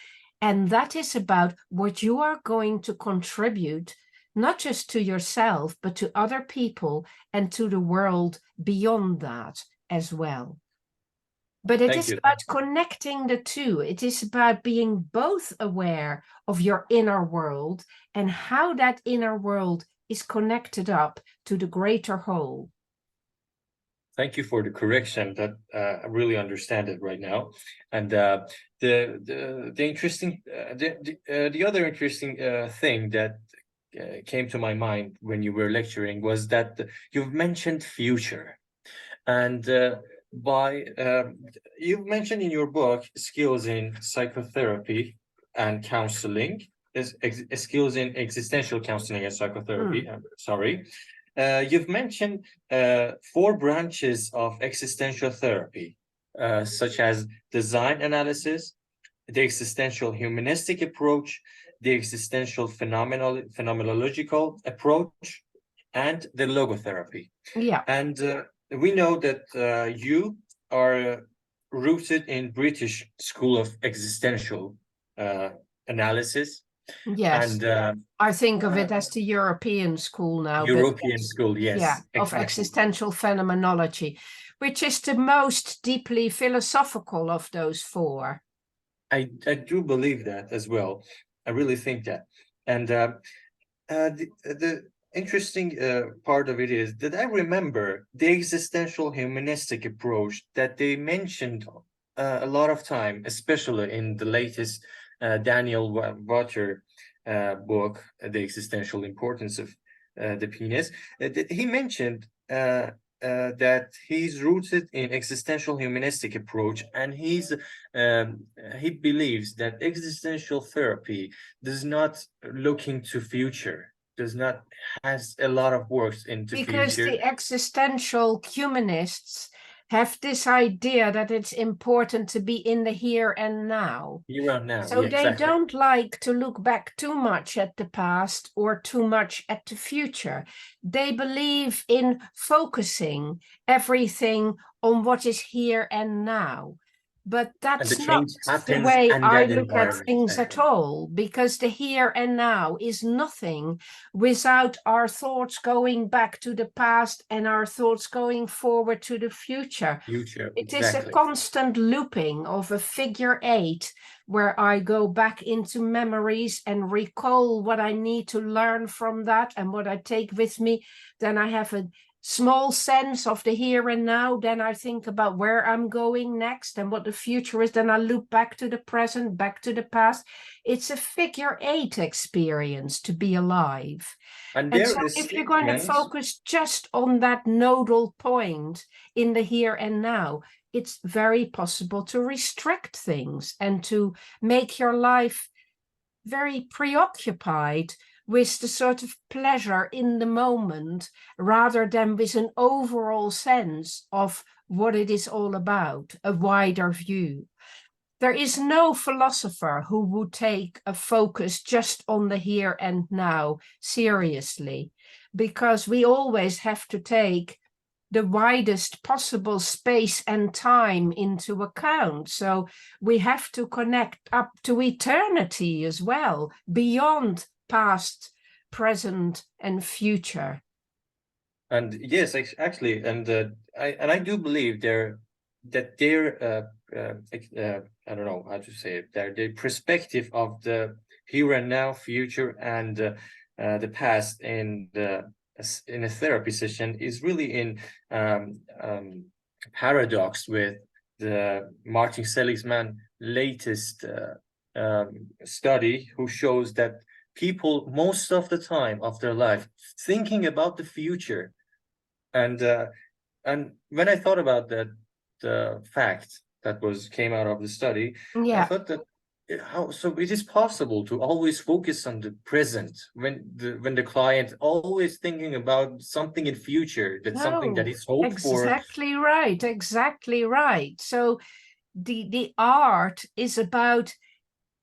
[SPEAKER 2] And that is about what you are going to contribute, not just to yourself, but to other people and to the world beyond that as well. But it
[SPEAKER 1] Thank
[SPEAKER 2] is
[SPEAKER 1] you.
[SPEAKER 2] about connecting the two. It is about being both aware of your inner world and how that inner world is connected up to the greater whole.
[SPEAKER 1] Thank you for the correction. That I really understand it right now. And the interesting the other interesting thing that came to my mind when you were lecturing was that you've mentioned future, and you've mentioned in your book skills in psychotherapy and counseling, skills in existential counseling and psychotherapy. Sorry. You've mentioned 4 branches of existential therapy, such as design analysis, the existential humanistic approach, the existential phenomenological approach, and the logotherapy.
[SPEAKER 2] Yeah.
[SPEAKER 1] And we know that you are rooted in British School of Existential Analysis.
[SPEAKER 2] Yes.
[SPEAKER 1] And
[SPEAKER 2] I think of it as the European school now, but
[SPEAKER 1] European school, yes,
[SPEAKER 2] of
[SPEAKER 1] exactly.
[SPEAKER 2] existential phenomenology, which is the most deeply philosophical of those 4.
[SPEAKER 1] I do believe that as well. I really think that. And the interesting part of it is that I remember the existential humanistic approach that they mentioned a lot of time, especially in the latest Daniel Water book, The Existential Importance of the Penis. He mentioned that he's rooted in existential humanistic approach, and he believes that existential therapy does not look into future, does not has a lot of works into
[SPEAKER 2] Because
[SPEAKER 1] future.
[SPEAKER 2] the existential humanists have this idea that it's important to be in the here and now.
[SPEAKER 1] Here and now,
[SPEAKER 2] So
[SPEAKER 1] yeah,
[SPEAKER 2] they
[SPEAKER 1] exactly.
[SPEAKER 2] don't like to look back too much at the past or too much at the future. They believe in focusing everything on what is here and now. But
[SPEAKER 1] And the
[SPEAKER 2] that's not
[SPEAKER 1] change
[SPEAKER 2] the
[SPEAKER 1] happens
[SPEAKER 2] way
[SPEAKER 1] in
[SPEAKER 2] I
[SPEAKER 1] that
[SPEAKER 2] look at
[SPEAKER 1] environment.
[SPEAKER 2] things at all, because the here and now is nothing without our thoughts going back to the past and our thoughts going forward to the future.
[SPEAKER 1] Future,
[SPEAKER 2] It is a
[SPEAKER 1] exactly.
[SPEAKER 2] constant looping of a figure 8 where I go back into memories and recall what I need to learn from that and what I take with me. Then I have a small sense of the here and now. Then I think about where I'm going next and what the future is. Then I loop back to the present, back to the past. It's a figure 8 experience to be alive.
[SPEAKER 1] And
[SPEAKER 2] And
[SPEAKER 1] there
[SPEAKER 2] so
[SPEAKER 1] is
[SPEAKER 2] if you're going to focus just on that nodal point in the here and now, it's very possible to restrict things and to make your life very preoccupied with the sort of pleasure in the moment rather than with an overall sense of what it is all about, a wider view. There is no philosopher who would take a focus just on the here and now seriously, because we always have to take the widest possible space and time into account. So we have to connect up to eternity as well, beyond past, present, and future.
[SPEAKER 1] And yes, actually, and I do believe their I don't know how to say it, their perspective of the here and now, future, and the past, and in a therapy session is really in paradox with the Martin Seligman latest study, who shows that people most of the time of their life thinking about the future. And when I thought about that, the fact that came out of the study, I
[SPEAKER 2] Yeah.
[SPEAKER 1] thought that how so it is possible to always focus on the present when the client always thinking about something in future, that's something that
[SPEAKER 2] No,
[SPEAKER 1] is hoped for.
[SPEAKER 2] exactly right. Exactly right. So the art is about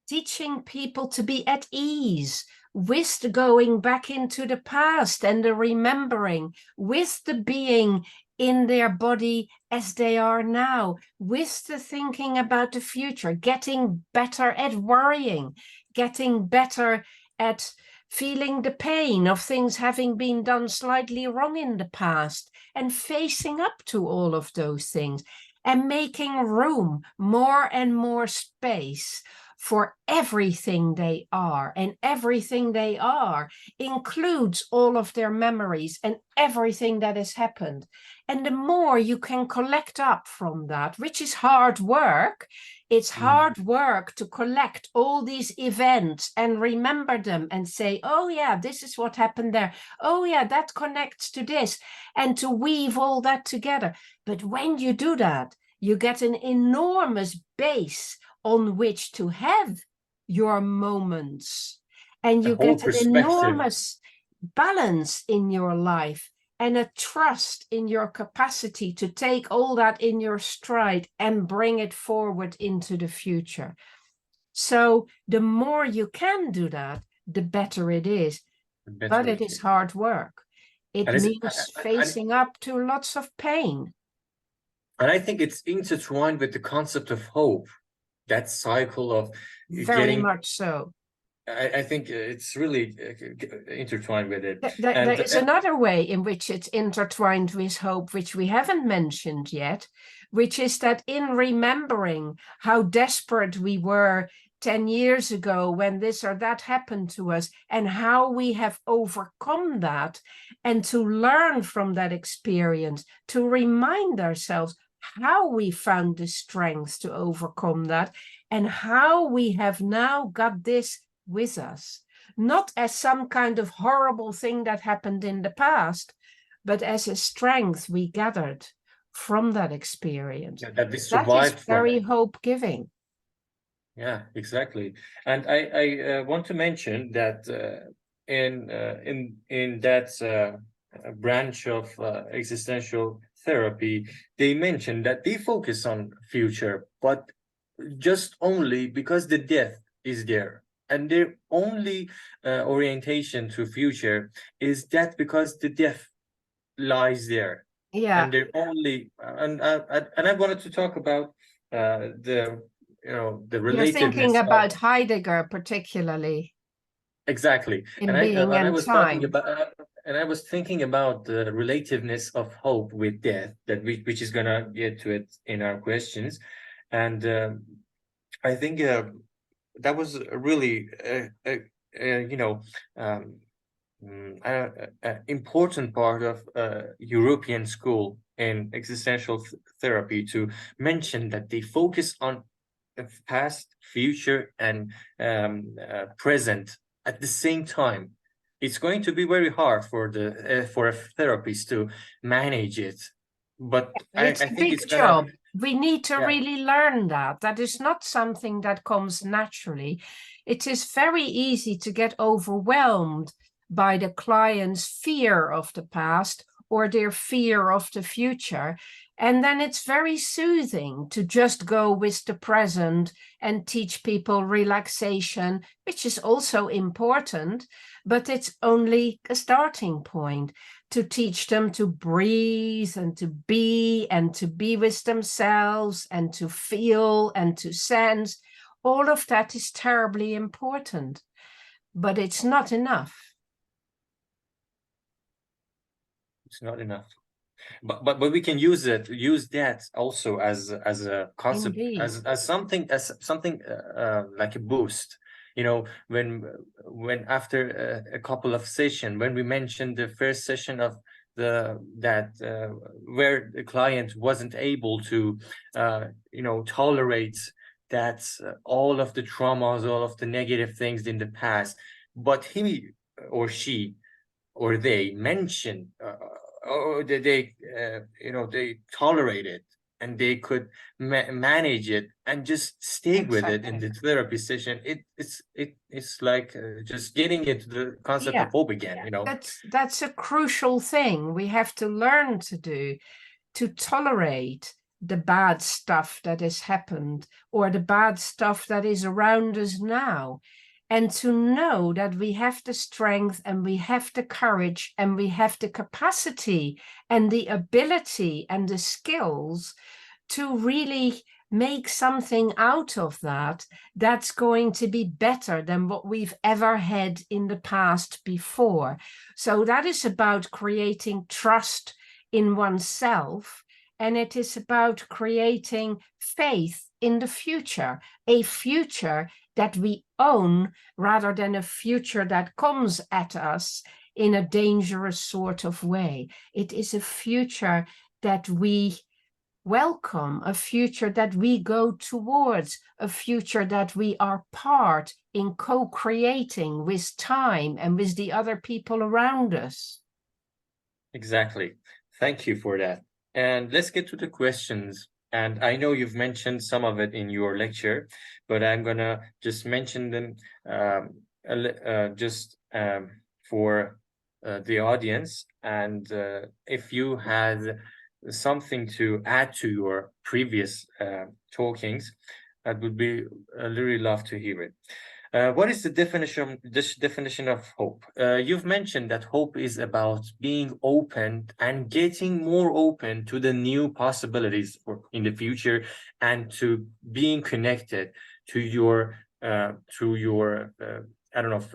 [SPEAKER 2] teaching people to be at ease with the going back into the past and the remembering, with the being in their body as they are now, with the thinking about the future, getting better at worrying, getting better at feeling the pain of things having been done slightly wrong in the past, and facing up to all of those things, and making room, more and more space for everything they are. And everything they are includes all of their memories and everything that has happened. And the more you can collect up from that, which is hard work, it's hard work to collect all these events and remember them and say, oh yeah, this is what happened there. Oh yeah, that connects to this, and to weave all that together. But when you do that, you get an enormous base on which to have your moments, and
[SPEAKER 1] A
[SPEAKER 2] you
[SPEAKER 1] whole
[SPEAKER 2] get an
[SPEAKER 1] perspective.
[SPEAKER 2] enormous balance in your life and a trust in your capacity to take all that in your stride and bring it forward into the future. So the more you can do that, the better it is. But
[SPEAKER 1] Better
[SPEAKER 2] it
[SPEAKER 1] it
[SPEAKER 2] is
[SPEAKER 1] is.
[SPEAKER 2] hard work. It
[SPEAKER 1] And is
[SPEAKER 2] means facing up to lots of pain.
[SPEAKER 1] and I think it's intertwined with the concept of hope, that cycle of
[SPEAKER 2] Very
[SPEAKER 1] getting.
[SPEAKER 2] much so.
[SPEAKER 1] I think it's really intertwined with it.
[SPEAKER 2] There
[SPEAKER 1] And
[SPEAKER 2] is another way in which it's intertwined with hope, which we haven't mentioned yet, which is that in remembering how desperate we were 10 years ago when this or that happened to us, and how we have overcome that, and to learn from that experience, to remind ourselves how we found the strength to overcome that, and how we have now got this with us, not as some kind of horrible thing that happened in the past, but as a strength we gathered from that experience.
[SPEAKER 1] that we
[SPEAKER 2] That is
[SPEAKER 1] survived from
[SPEAKER 2] very
[SPEAKER 1] it.
[SPEAKER 2] hope-giving.
[SPEAKER 1] Yeah, exactly. And I want to mention that in that branch of existential therapy, they mentioned that they focus on future, but just only because the death is there. And their only orientation to future is that because the death lies there.
[SPEAKER 2] Yeah,
[SPEAKER 1] And they're only and I wanted to talk about the the
[SPEAKER 2] you're thinking
[SPEAKER 1] relativeness of.
[SPEAKER 2] about Heidegger particularly
[SPEAKER 1] Exactly.
[SPEAKER 2] in Being
[SPEAKER 1] And I
[SPEAKER 2] and
[SPEAKER 1] was talking
[SPEAKER 2] Time.
[SPEAKER 1] about and I was thinking about the relativeness of hope with death, that which is gonna get to it in our questions. And I think that was a really you know um, important part of European school in existential therapy, to mention that they focus on past, future, and present at the same time. It's going to be very hard for the for a therapist to manage it, but
[SPEAKER 2] It's
[SPEAKER 1] I
[SPEAKER 2] a
[SPEAKER 1] think
[SPEAKER 2] big
[SPEAKER 1] it's gonna.
[SPEAKER 2] job. We need to
[SPEAKER 1] Yeah.
[SPEAKER 2] really learn that. That is not something that comes naturally. It is very easy to get overwhelmed by the client's fear of the past or their fear of the future. And then it's very soothing to just go with the present and teach people relaxation, which is also important, but it's only a starting point. To teach them to breathe and to be with themselves and to feel and to sense. All of that is terribly important, but it's not enough.
[SPEAKER 1] It's not enough. But we can use that also as a concept,
[SPEAKER 2] Indeed.
[SPEAKER 1] as something like a boost, You know, when after a couple of sessions, when we mentioned the first session of where the client wasn't able to tolerate that all of the traumas, all of the negative things in the past, but he or she or they mention or they tolerate it, and they could manage it and just stay with it in
[SPEAKER 2] Exactly.
[SPEAKER 1] the therapy session. It's like just getting into the concept
[SPEAKER 2] Yeah.
[SPEAKER 1] of hope again, you know.
[SPEAKER 2] That's a crucial thing we have to learn to do, to tolerate the bad stuff that has happened or the bad stuff that is around us now, and to know that we have the strength and we have the courage and we have the capacity and the ability and the skills to really make something out of that that's going to be better than what we've ever had in the past before. So that is about creating trust in oneself, and it is about creating faith in the future, a future that we own rather than a future that comes at us in a dangerous sort of way. It is a future that we welcome, a future that we go towards, a future that we are part in co-creating with time and with the other people around us.
[SPEAKER 1] Exactly. Thank you for that. And let's get to the questions. And I know you've mentioned some of it in your lecture, but I'm gonna just mention them just for the audience. And if you had something to add to your previous talkings, I would be really love to hear it. What is the definition of hope? You've mentioned that hope is about being open and getting more open to the new possibilities in the future, and to being connected to your I don't know if,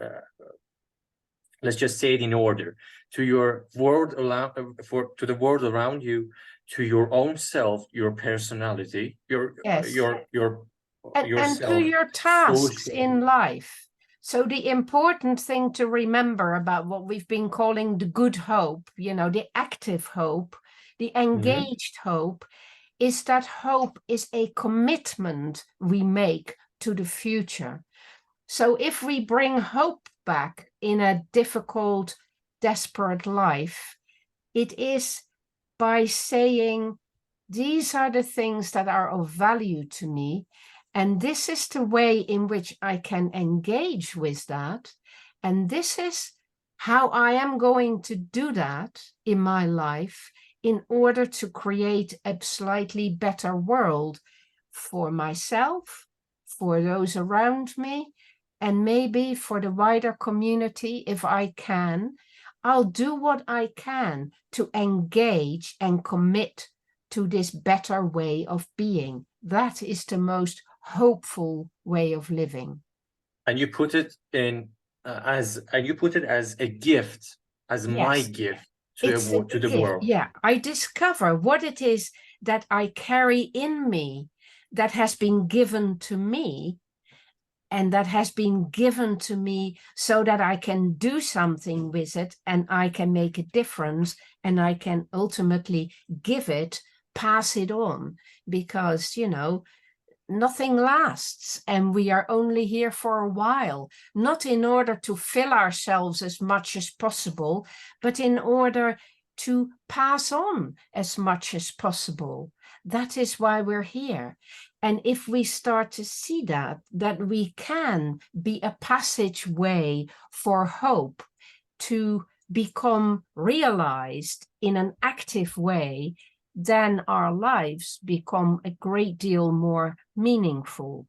[SPEAKER 1] let's just say it in order, to your world around, to the world around you, to your own self, your personality,
[SPEAKER 2] Yes. And to
[SPEAKER 1] yourself,
[SPEAKER 2] your tasks
[SPEAKER 1] social.
[SPEAKER 2] in life. So the important thing to remember about what we've been calling the good hope, the active hope, the
[SPEAKER 1] Mhm.
[SPEAKER 2] engaged hope, is that hope is a commitment we make to the future. So if we bring hope back in a difficult, desperate life, it is by saying, these are the things that are of value to me, and this is the way in which I can engage with that, and this is how I am going to do that in my life in order to create a slightly better world for myself, for those around me, and maybe for the wider community if I can. I'll do what I can to engage and commit to this better way of being. That is the most hopeful way of living.
[SPEAKER 1] And you put it in you put it as a gift, as my
[SPEAKER 2] Yes,
[SPEAKER 1] gift
[SPEAKER 2] it's a
[SPEAKER 1] to the
[SPEAKER 2] gift.
[SPEAKER 1] world.
[SPEAKER 2] Yeah, I discover what it is that I carry in me that has been given to me, and that has been given to me so that I can do something with it and I can make a difference and I can ultimately give it, pass it on, because, nothing lasts and we are only here for a while, not in order to fill ourselves as much as possible, but in order to pass on as much as possible. That is why we're here. And if we start to see that we can be a passageway for hope to become realized in an active way, then our lives become a great deal more meaningful.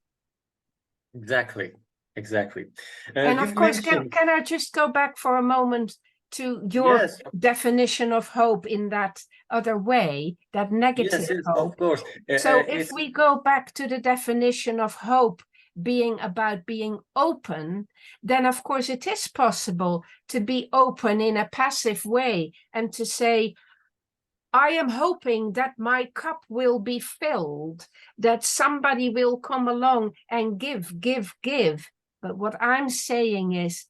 [SPEAKER 1] Exactly, exactly.
[SPEAKER 2] And of
[SPEAKER 1] You've
[SPEAKER 2] course,
[SPEAKER 1] mentioned,
[SPEAKER 2] can I just go back for a moment to your
[SPEAKER 1] yes,
[SPEAKER 2] definition of hope in that other way, that negative
[SPEAKER 1] yes, of
[SPEAKER 2] hope?
[SPEAKER 1] course.
[SPEAKER 2] So if
[SPEAKER 1] It's
[SPEAKER 2] we go back to the definition of hope being about being open, then of course it is possible to be open in a passive way and to say, I am hoping that my cup will be filled, that somebody will come along and give, But what I'm saying is,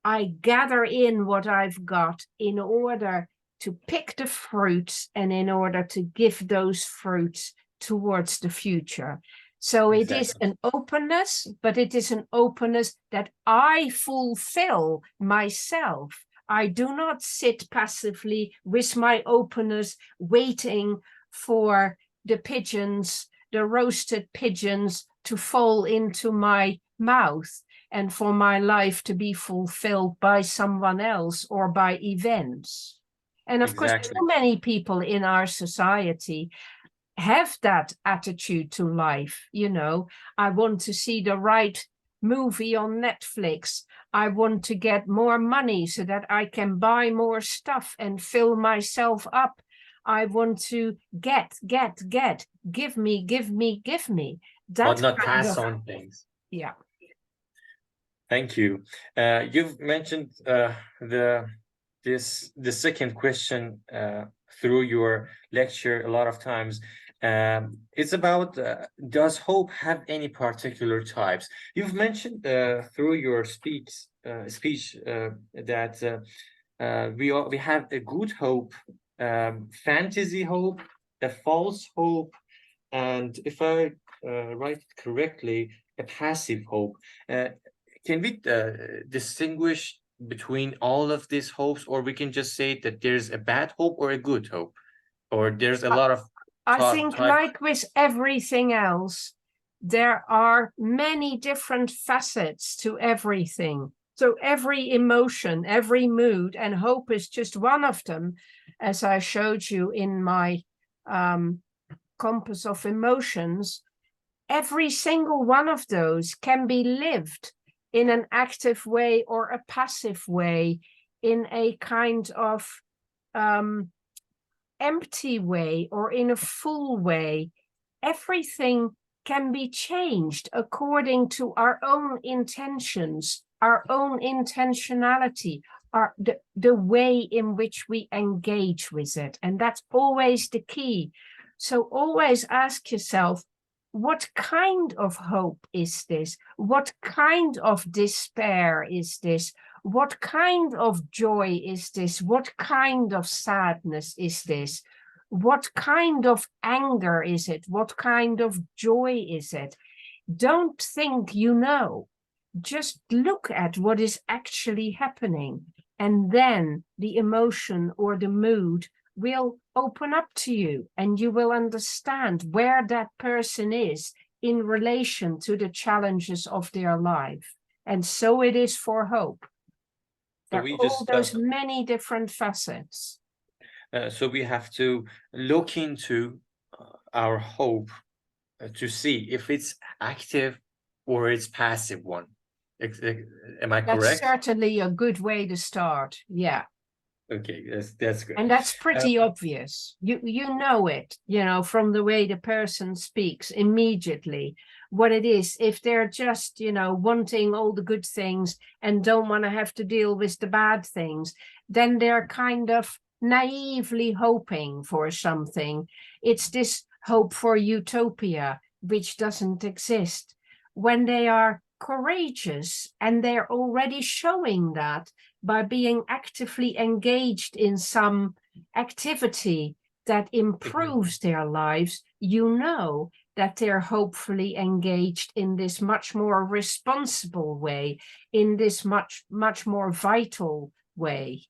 [SPEAKER 2] I gather in what I've got in order to pick the fruits and in order to give those fruits towards the future. So it is
[SPEAKER 1] Exactly.
[SPEAKER 2] an openness, but it is an openness that I fulfill myself. I do not sit passively with my openness, waiting for the pigeons, the roasted pigeons, to fall into my mouth and for my life to be fulfilled by someone else or by events. And of course,
[SPEAKER 1] Exactly.
[SPEAKER 2] too many people in our society have that attitude to life. You know, I want to see the right movie on Netflix. I want to get more money so that I can buy more stuff and fill myself up. I want to get, give me, give me, give me.
[SPEAKER 1] But
[SPEAKER 2] That
[SPEAKER 1] not
[SPEAKER 2] kind
[SPEAKER 1] pass
[SPEAKER 2] of,
[SPEAKER 1] on things.
[SPEAKER 2] yeah.
[SPEAKER 1] Thank you. You've mentioned the second question through your lecture a lot of times. It's about does hope have any particular types? You've mentioned through your speech that we have a good hope, fantasy hope, a false hope, and if I write it correctly, a passive hope. Uh, can we distinguish between all of these hopes, or we can just say that there's a bad hope or a good hope, or there's a lot of
[SPEAKER 2] I think,
[SPEAKER 1] type?
[SPEAKER 2] like with everything else, there are many different facets to everything. So every emotion, every mood, and hope is just one of them, as I showed you in my compass of emotions. Every single one of those can be lived in an active way or a passive way, in a kind of empty way or in a full way. Everything can be changed according to our own intentions, our own intentionality, the way in which we engage with it. And that's always the key. So always ask yourself, what kind of hope is this? What kind of despair is this? What kind of joy is this? What kind of sadness is this? What kind of anger is it? What kind of joy is it? Don't think you know. Just look at what is actually happening. And then the emotion or the mood will open up to you and you will understand where that person is in relation to the challenges of their life. And so it is for hope.
[SPEAKER 1] So
[SPEAKER 2] There are
[SPEAKER 1] we
[SPEAKER 2] all
[SPEAKER 1] just
[SPEAKER 2] those many different facets.
[SPEAKER 1] so we have to look into our hope to see if it's active or it's passive one. Am I
[SPEAKER 2] That's
[SPEAKER 1] correct?
[SPEAKER 2] certainly a good way to start. Yeah.
[SPEAKER 1] Okay, that's good.
[SPEAKER 2] And that's pretty obvious. You know it, you know, from the way the person speaks immediately what it is. If they're just, you know, wanting all the good things and don't want to have to deal with the bad things, then they're kind of naively hoping for something. It's this hope for utopia, which doesn't exist. When they are courageous and they're already showing that by being actively engaged in some activity that improves their lives, you know that they're hopefully engaged in this much more responsible way, in this much more vital way.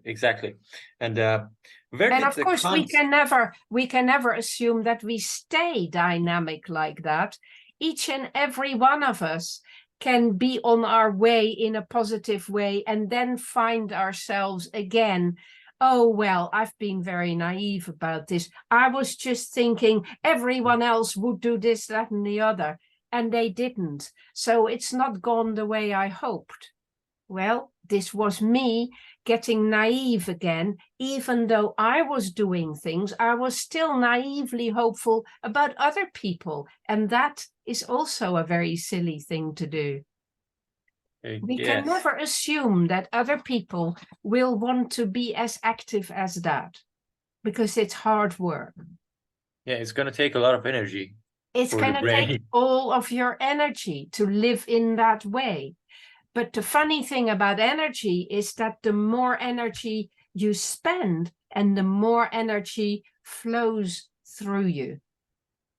[SPEAKER 1] Exactly. And where
[SPEAKER 2] And
[SPEAKER 1] did
[SPEAKER 2] of
[SPEAKER 1] the
[SPEAKER 2] course, we can never assume that we stay dynamic like that. Each and every one of us can be on our way in a positive way and then find ourselves again. Oh, well, I've been very naive about this. I was just thinking everyone else would do this, that, and the other, and they didn't. So it's not gone the way I hoped. Well, this was me getting naive again. Even though I was doing things, I was still naively hopeful about other people. And that is also a very silly thing to do. We can
[SPEAKER 1] yes.
[SPEAKER 2] never assume that other people will want to be as active as that, because it's hard work.
[SPEAKER 1] Yeah, it's going to take a lot of energy.
[SPEAKER 2] It's
[SPEAKER 1] for the
[SPEAKER 2] going to take
[SPEAKER 1] brain.
[SPEAKER 2] all of your energy to live in that way. But the funny thing about energy is that the more energy you spend and the more energy flows through you.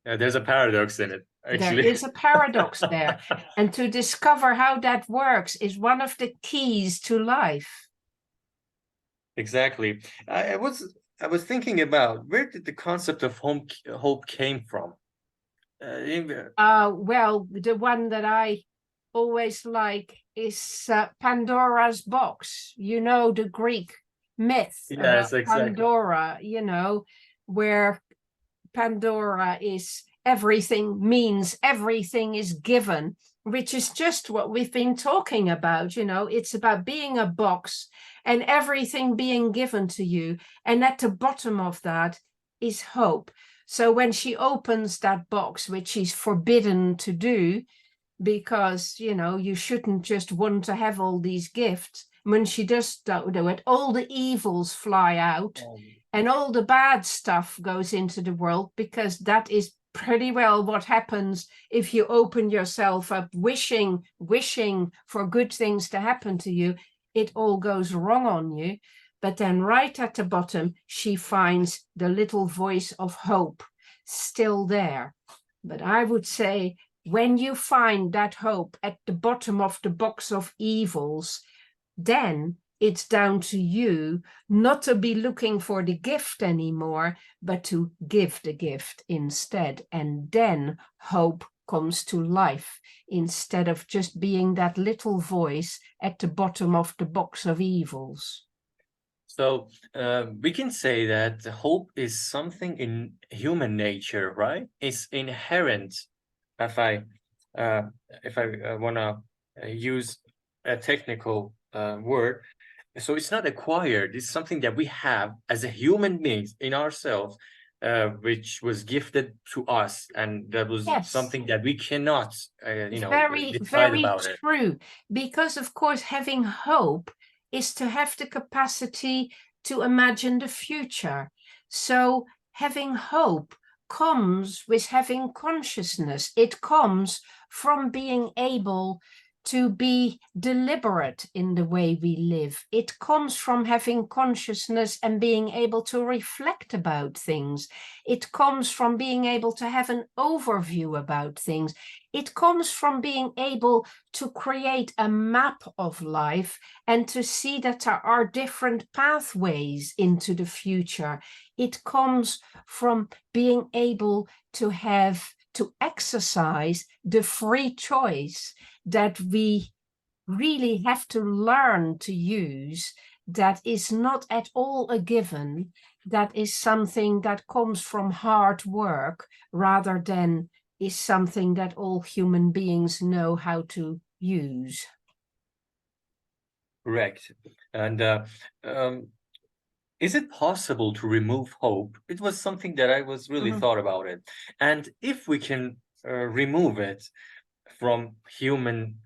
[SPEAKER 1] There's a paradox in it,
[SPEAKER 2] There
[SPEAKER 1] actually.
[SPEAKER 2] is a paradox there. And to discover how that works is one of the keys to life.
[SPEAKER 1] Exactly. I was thinking about, where did the concept of hope came from?
[SPEAKER 2] Well, the one that I always like is Pandora's box. You know, the Greek myth about
[SPEAKER 1] Yes, exactly.
[SPEAKER 2] Pandora, you know, where Pandora is everything, means everything is given, which is just what we've been talking about. You know, it's about being a box and everything being given to you. And at the bottom of that is hope. So when she opens that box, which she's forbidden to do, because, you know, you shouldn't just want to have all these gifts. When she does do it, all the evils fly out and all the bad stuff goes into the world, because that is pretty well what happens if you open yourself up wishing for good things to happen to you. It all goes wrong on you. But then right at the bottom, she finds the little voice of hope still there. But I would say, when you find that hope at the bottom of the box of evils, then it's down to you not to be looking for the gift anymore, but to give the gift instead. And then hope comes to life, instead of just being that little voice at the bottom of the box of evils.
[SPEAKER 1] So we can say that hope is something in human nature, right? It's inherent. If I uh, want to use a technical word, so it's not acquired. It's something that we have as a human beings in ourselves, which was gifted to us, and that was
[SPEAKER 2] Yes.
[SPEAKER 1] something that we cannot,
[SPEAKER 2] Very,
[SPEAKER 1] decide
[SPEAKER 2] very
[SPEAKER 1] about it.
[SPEAKER 2] true. Because, of course, having hope is to have the capacity to imagine the future. So, having hope comes with having consciousness. It comes from being able to be deliberate in the way we live. It comes from having consciousness and being able to reflect about things. It comes from being able to have an overview about things. It comes from being able to create a map of life and to see that there are different pathways into the future. It comes from being able to exercise the free choice that we really have to learn to use, that is not at all a given, that is something that comes from hard work rather than is something that all human beings know how to use.
[SPEAKER 1] Correct. And is it possible to remove hope? It was something that I was really thought about it. And if we can remove it from human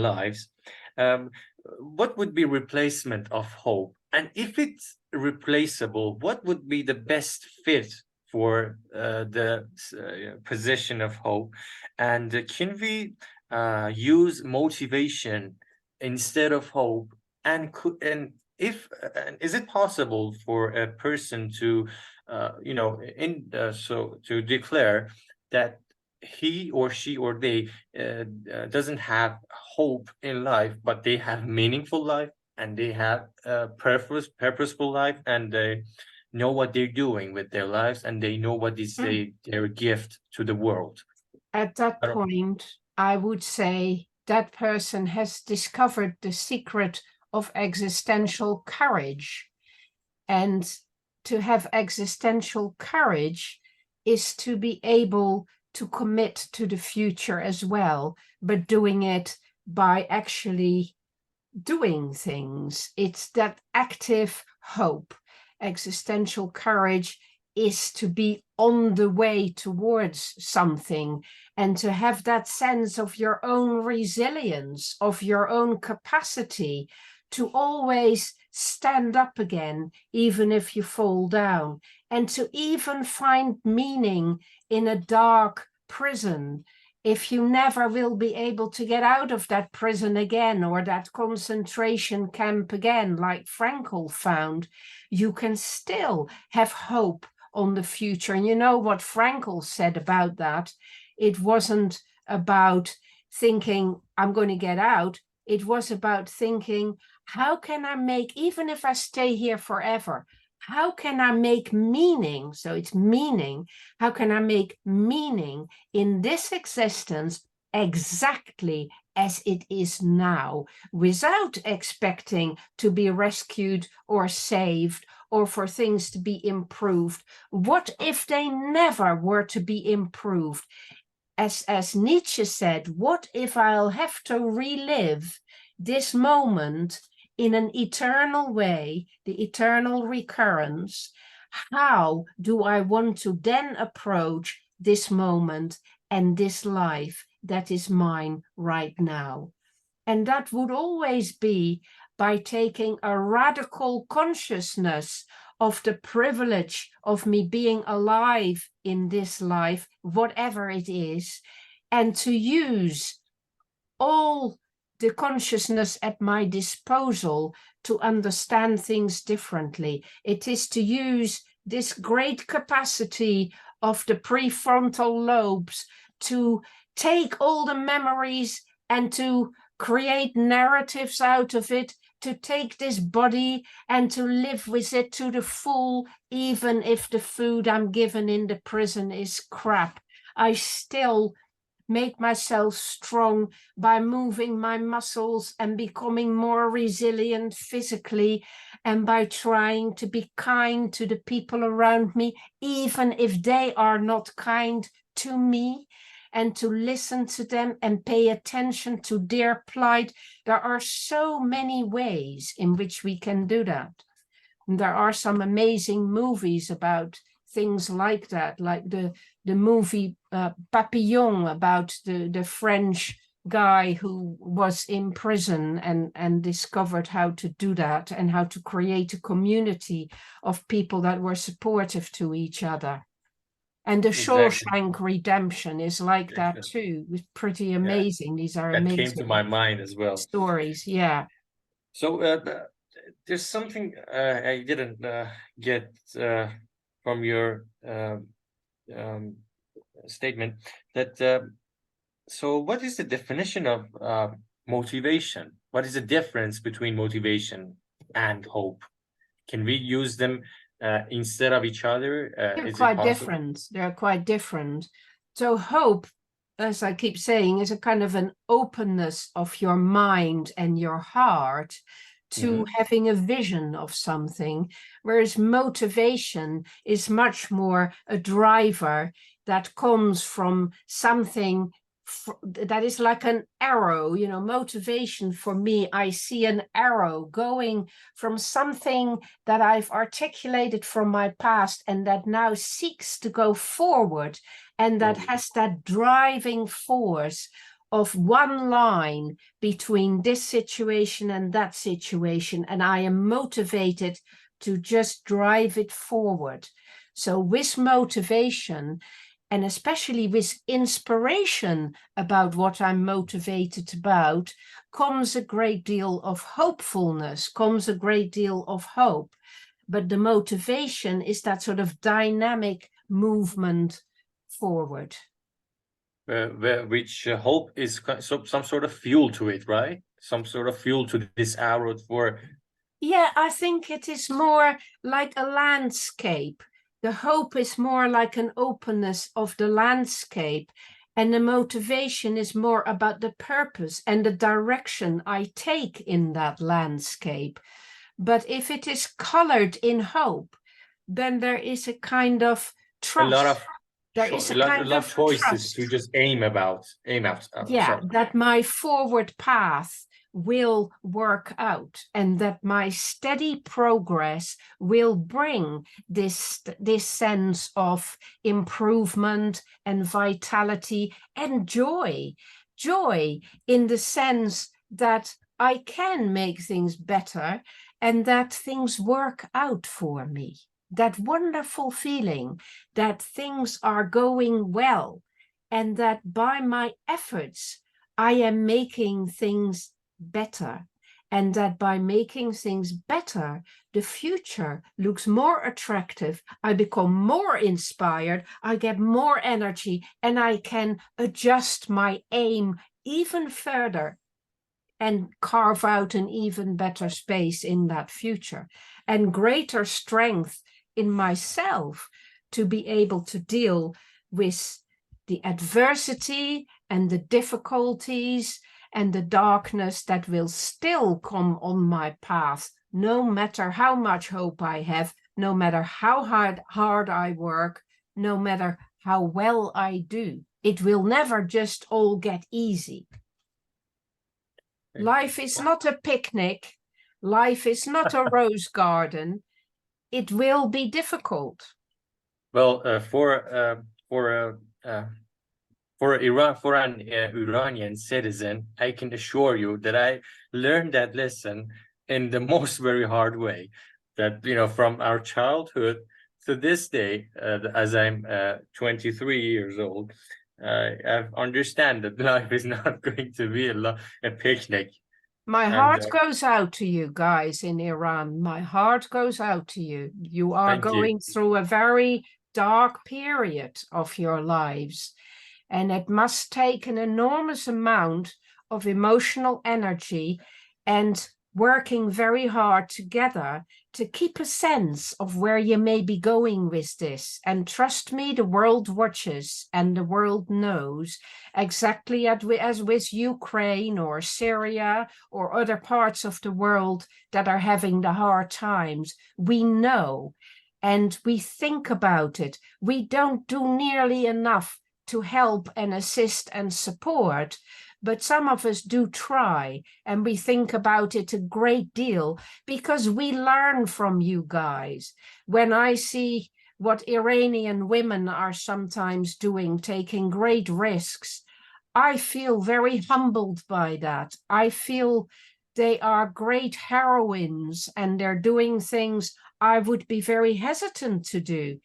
[SPEAKER 1] lives, um, what would be replacement of hope? And if it's replaceable, what would be the best fit for the position of hope? And can we use motivation instead of hope? And if and is it possible for a person to so to declare that he or she or they doesn't have hope in life, but they have meaningful life, and they have purposeful life, and they know what they're doing with their lives, and they know what is their gift to the world?
[SPEAKER 2] At that
[SPEAKER 1] I don't.
[SPEAKER 2] point, I would say that person has discovered the secret of existential courage. And to have existential courage is to be able to commit to the future as well, but doing it by actually doing things. It's that active hope. Existential courage is to be on the way towards something and to have that sense of your own resilience, of your own capacity to always stand up again, even if you fall down. and to even find meaning in a dark prison, if you never will be able to get out of that prison again or that concentration camp again, like Frankl found, you can still have hope on the future. And you know what Frankl said about that? It wasn't about thinking, I'm going to get out. It was about thinking, how can I make, even if I stay here forever, how can I make meaning? So it's meaning. How can I make meaning in this existence exactly as it is now, without expecting to be rescued or saved or for things to be improved? What if they never were to be improved? As Nietzsche said, what if I'll have to relive this moment in an eternal way, the eternal recurrence? How do I want to then approach this moment and this life that is mine right now? And that would always be by taking a radical consciousness of the privilege of me being alive in this life, whatever it is, and to use all the consciousness at my disposal to understand things differently. It is to use this great capacity of the prefrontal lobes to take all the memories and to create narratives out of it, to take this body and to live with it to the full, even if the food I'm given in the prison is crap. I still make myself strong by moving my muscles and becoming more resilient physically, and by trying to be kind to the people around me, even if they are not kind to me, and to listen to them and pay attention to their plight. There are so many ways in which we can do that. And there are some amazing movies about things like that, like the movie Papillon, about the French guy who was in prison and discovered how to do that and how to create a community of people that were supportive to each other. And the
[SPEAKER 1] Exactly.
[SPEAKER 2] Shawshank Redemption is like that
[SPEAKER 1] Exactly.
[SPEAKER 2] too. It was pretty
[SPEAKER 1] Yeah,
[SPEAKER 2] amazing. These are
[SPEAKER 1] that came to
[SPEAKER 2] amazing
[SPEAKER 1] my mind as well.
[SPEAKER 2] stories. Yeah.
[SPEAKER 1] So there's something I didn't get from your um, statement, that so what is the definition of motivation? What is the difference between motivation and hope? Can we use them instead of each other?
[SPEAKER 2] They're
[SPEAKER 1] Is it
[SPEAKER 2] quite
[SPEAKER 1] possible?
[SPEAKER 2] different. They're quite different. So hope, as I keep saying, is a kind of an openness of your mind and your heart to having a vision of something, whereas motivation is much more a driver that comes from something that is like an arrow. You know, motivation for me, I see an arrow going from something that I've articulated from my past and that now seeks to go forward, and that has that driving force of one line between this situation and that situation, and I am motivated to just drive it forward. So with motivation, and especially with inspiration about what I'm motivated about, comes a great deal of hopefulness, comes a great deal of hope. But the motivation is that sort of dynamic movement forward.
[SPEAKER 1] Which hope is some sort of fuel to it, right? Some sort of fuel to this arrow for.
[SPEAKER 2] Yeah, I think it is more like a landscape. The hope is more like an openness of the landscape, and the motivation is more about the purpose and the direction I take in that landscape. But if it is colored in hope, then there is a kind of trust.
[SPEAKER 1] A lot of
[SPEAKER 2] There is a
[SPEAKER 1] a lot
[SPEAKER 2] kind
[SPEAKER 1] of
[SPEAKER 2] of
[SPEAKER 1] choices
[SPEAKER 2] trust.
[SPEAKER 1] to just aim at.
[SPEAKER 2] Yeah,
[SPEAKER 1] Sorry.
[SPEAKER 2] that my forward path will work out, and that my steady progress will bring this sense of improvement and vitality and joy in the sense that I can make things better and that things work out for me. that wonderful feeling that things are going well and that by my efforts, I am making things better. And that by making things better, the future looks more attractive. I become more inspired. I get more energy and I can adjust my aim even further and carve out an even better space in that future and greater strength in myself to be able to deal with the adversity and the difficulties and the darkness that will still come on my path, no matter how much hope I have, no matter how hard I work, no matter how well I do. It will never just all get easy. Life is not a picnic. Life is not a rose garden. It will be difficult.
[SPEAKER 1] Well, for an Iranian citizen, I can assure you that I learned that lesson in the most very hard way. That, you know, from our childhood to this day, as I'm 23 years old, I understand that life is not going to be a picnic.
[SPEAKER 2] My
[SPEAKER 1] And
[SPEAKER 2] heart goes out to you guys in Iran. My heart goes out to you. You are
[SPEAKER 1] thank you.
[SPEAKER 2] going through a very dark period of your lives, and it must take an enormous amount of emotional energy and working very hard together to keep a sense of where you may be going with this. And trust me, the world watches and the world knows exactly as with Ukraine or Syria or other parts of the world that are having the hard times. We know and we think about it. We don't do nearly enough to help and assist and support, but some of us do try, and we think about it a great deal because we learn from you guys. When I see what Iranian women are sometimes doing, taking great risks, I feel very humbled by that. I feel they are great heroines and they're doing things I would be very hesitant to do.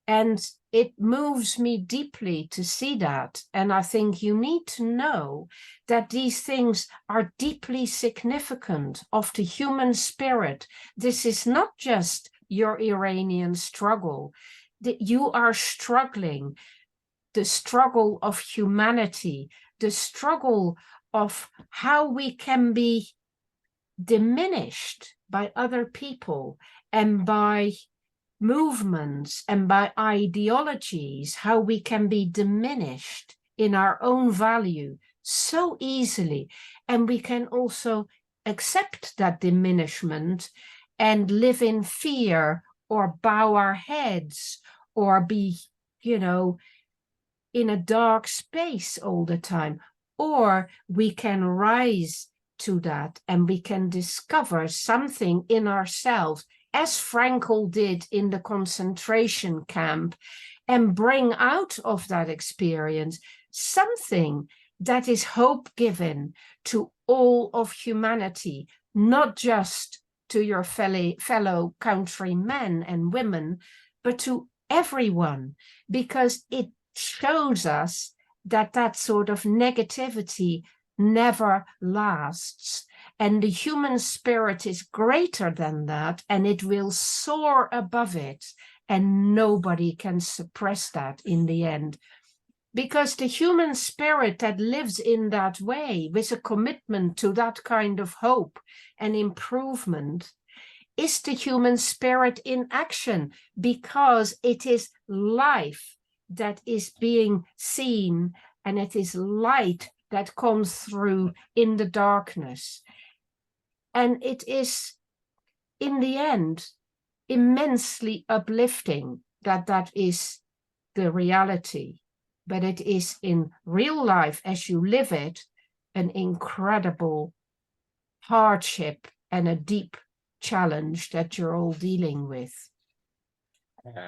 [SPEAKER 2] And it moves me deeply to see that. And I think you need to know that these things are deeply significant of the human spirit. This is not just your Iranian struggle. That you are struggling, the struggle of humanity, the struggle of how we can be diminished by other people and by movements and by ideologies, how we can be diminished in our own value so easily. And we can also accept that diminishment and live in fear or bow our heads or be, you know, in a dark space all the time. Or we can rise to that and we can discover something in ourselves, as Frankl did in the concentration camp, and bring out of that experience something that is hope-giving to all of humanity, not just to your fellow countrymen and women, but to everyone, because it shows us that that sort of negativity never lasts. And the human spirit is greater than that, and it will soar above it, and nobody can suppress that in the end. Because the human spirit that lives in that way, with a commitment to that kind of hope and improvement, is the human spirit in action, because it is life that is being seen, and it is light that comes through in the darkness. And it is, in the end, immensely uplifting that that is the reality. But it is in real life, as you live it, an incredible hardship and a deep challenge that you're all dealing with.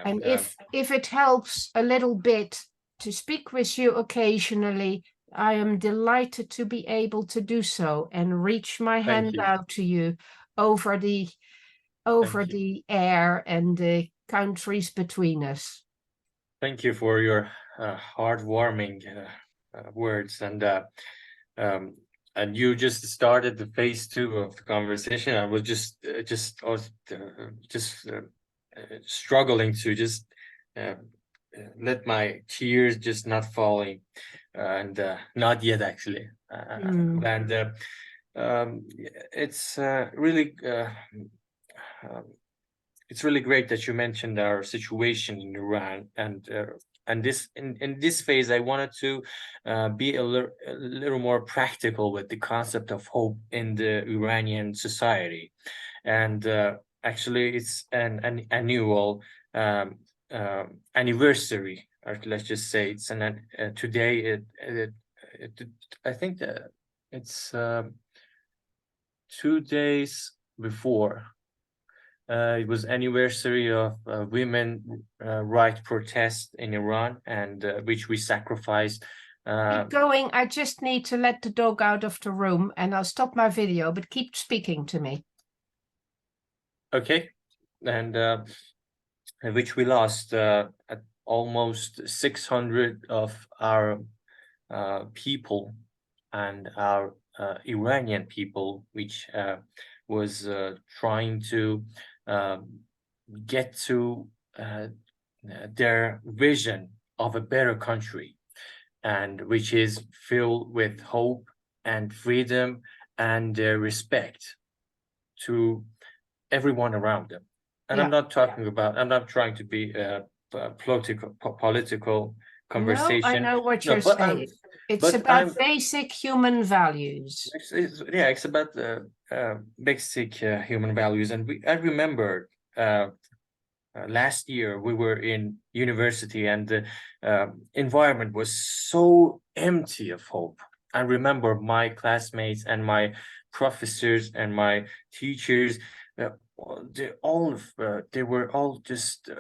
[SPEAKER 2] And if it helps a little bit to speak with you occasionally, I am delighted to be able to do so and reach my hand out to you over the air and countries between us.
[SPEAKER 1] Thank you for your heartwarming words, and you just started the phase 2 of the conversation. I was just struggling to just let my tears just not falling, and not yet actually. And it's really it's really great that you mentioned our situation in Iran, and this in this phase I wanted to be a little more practical with the concept of hope in the Iranian society. And actually it's an annual anniversary, or let's just say it's today I think that it's 2 days before. It was anniversary of women right protest in Iran, and which we sacrificed.
[SPEAKER 2] Keep going. I just need to let the dog out of the room, and I'll stop my video, but keep speaking to me.
[SPEAKER 1] Okay, and which we lost at almost 600 of our people, and our Iranian people, which was trying to get to their vision of a better country, and which is filled with hope and freedom and respect to everyone around them. And
[SPEAKER 2] Yeah.
[SPEAKER 1] I'm not talking about, I'm not trying to be a political conversation.
[SPEAKER 2] No, I know what you're saying. It's about basic human values.
[SPEAKER 1] It's about the basic human values. And I remember last year we were in university, and the environment was so empty of hope. I remember my classmates and my professors and my teachers, they were all just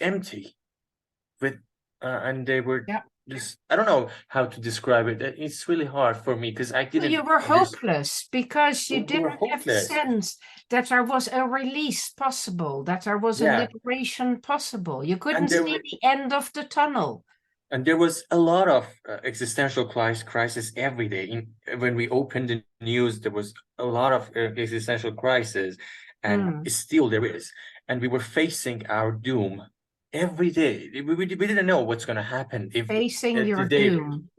[SPEAKER 1] empty with and they were just, I don't know how to describe it. It's really hard for me because I didn't.
[SPEAKER 2] You were hopeless because you didn't have the
[SPEAKER 1] hopeless.
[SPEAKER 2] sense that there was a release possible, that there was a liberation possible. You couldn't see the end of the tunnel.
[SPEAKER 1] And there was a lot of existential crisis every day. When we opened the news, there was a lot of existential crisis, and still there is. And we were facing our doom every day. We didn't know what's going to happen.
[SPEAKER 2] Facing your doom.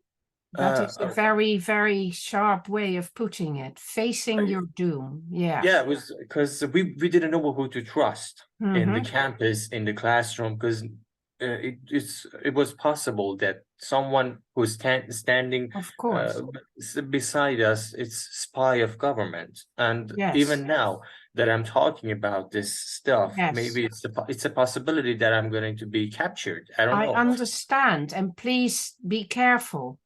[SPEAKER 2] That is a very, very sharp way of putting it. Facing your doom. Yeah.
[SPEAKER 1] Yeah, it was because we didn't know who to trust in the campus, in the classroom, because it was possible that someone who's standing
[SPEAKER 2] of course
[SPEAKER 1] beside us, it's spy of government. And even now that I'm talking about this stuff, maybe it's a possibility that I'm going to be captured. I don't know.
[SPEAKER 2] I understand, and please be careful.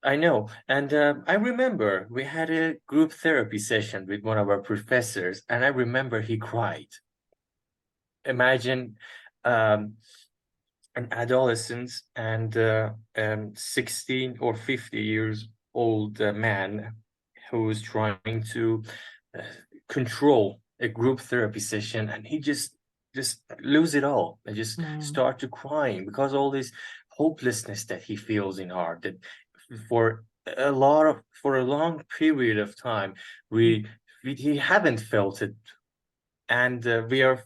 [SPEAKER 1] I know. And I remember we had a group therapy session with one of our professors, and I remember he cried. Imagine an adolescent and 16 or 50 years old man who's trying to control a group therapy session, and he just lose it all. I just start to crying because all this hopelessness that he feels in heart, that for a long period of time we haven't felt it, and we are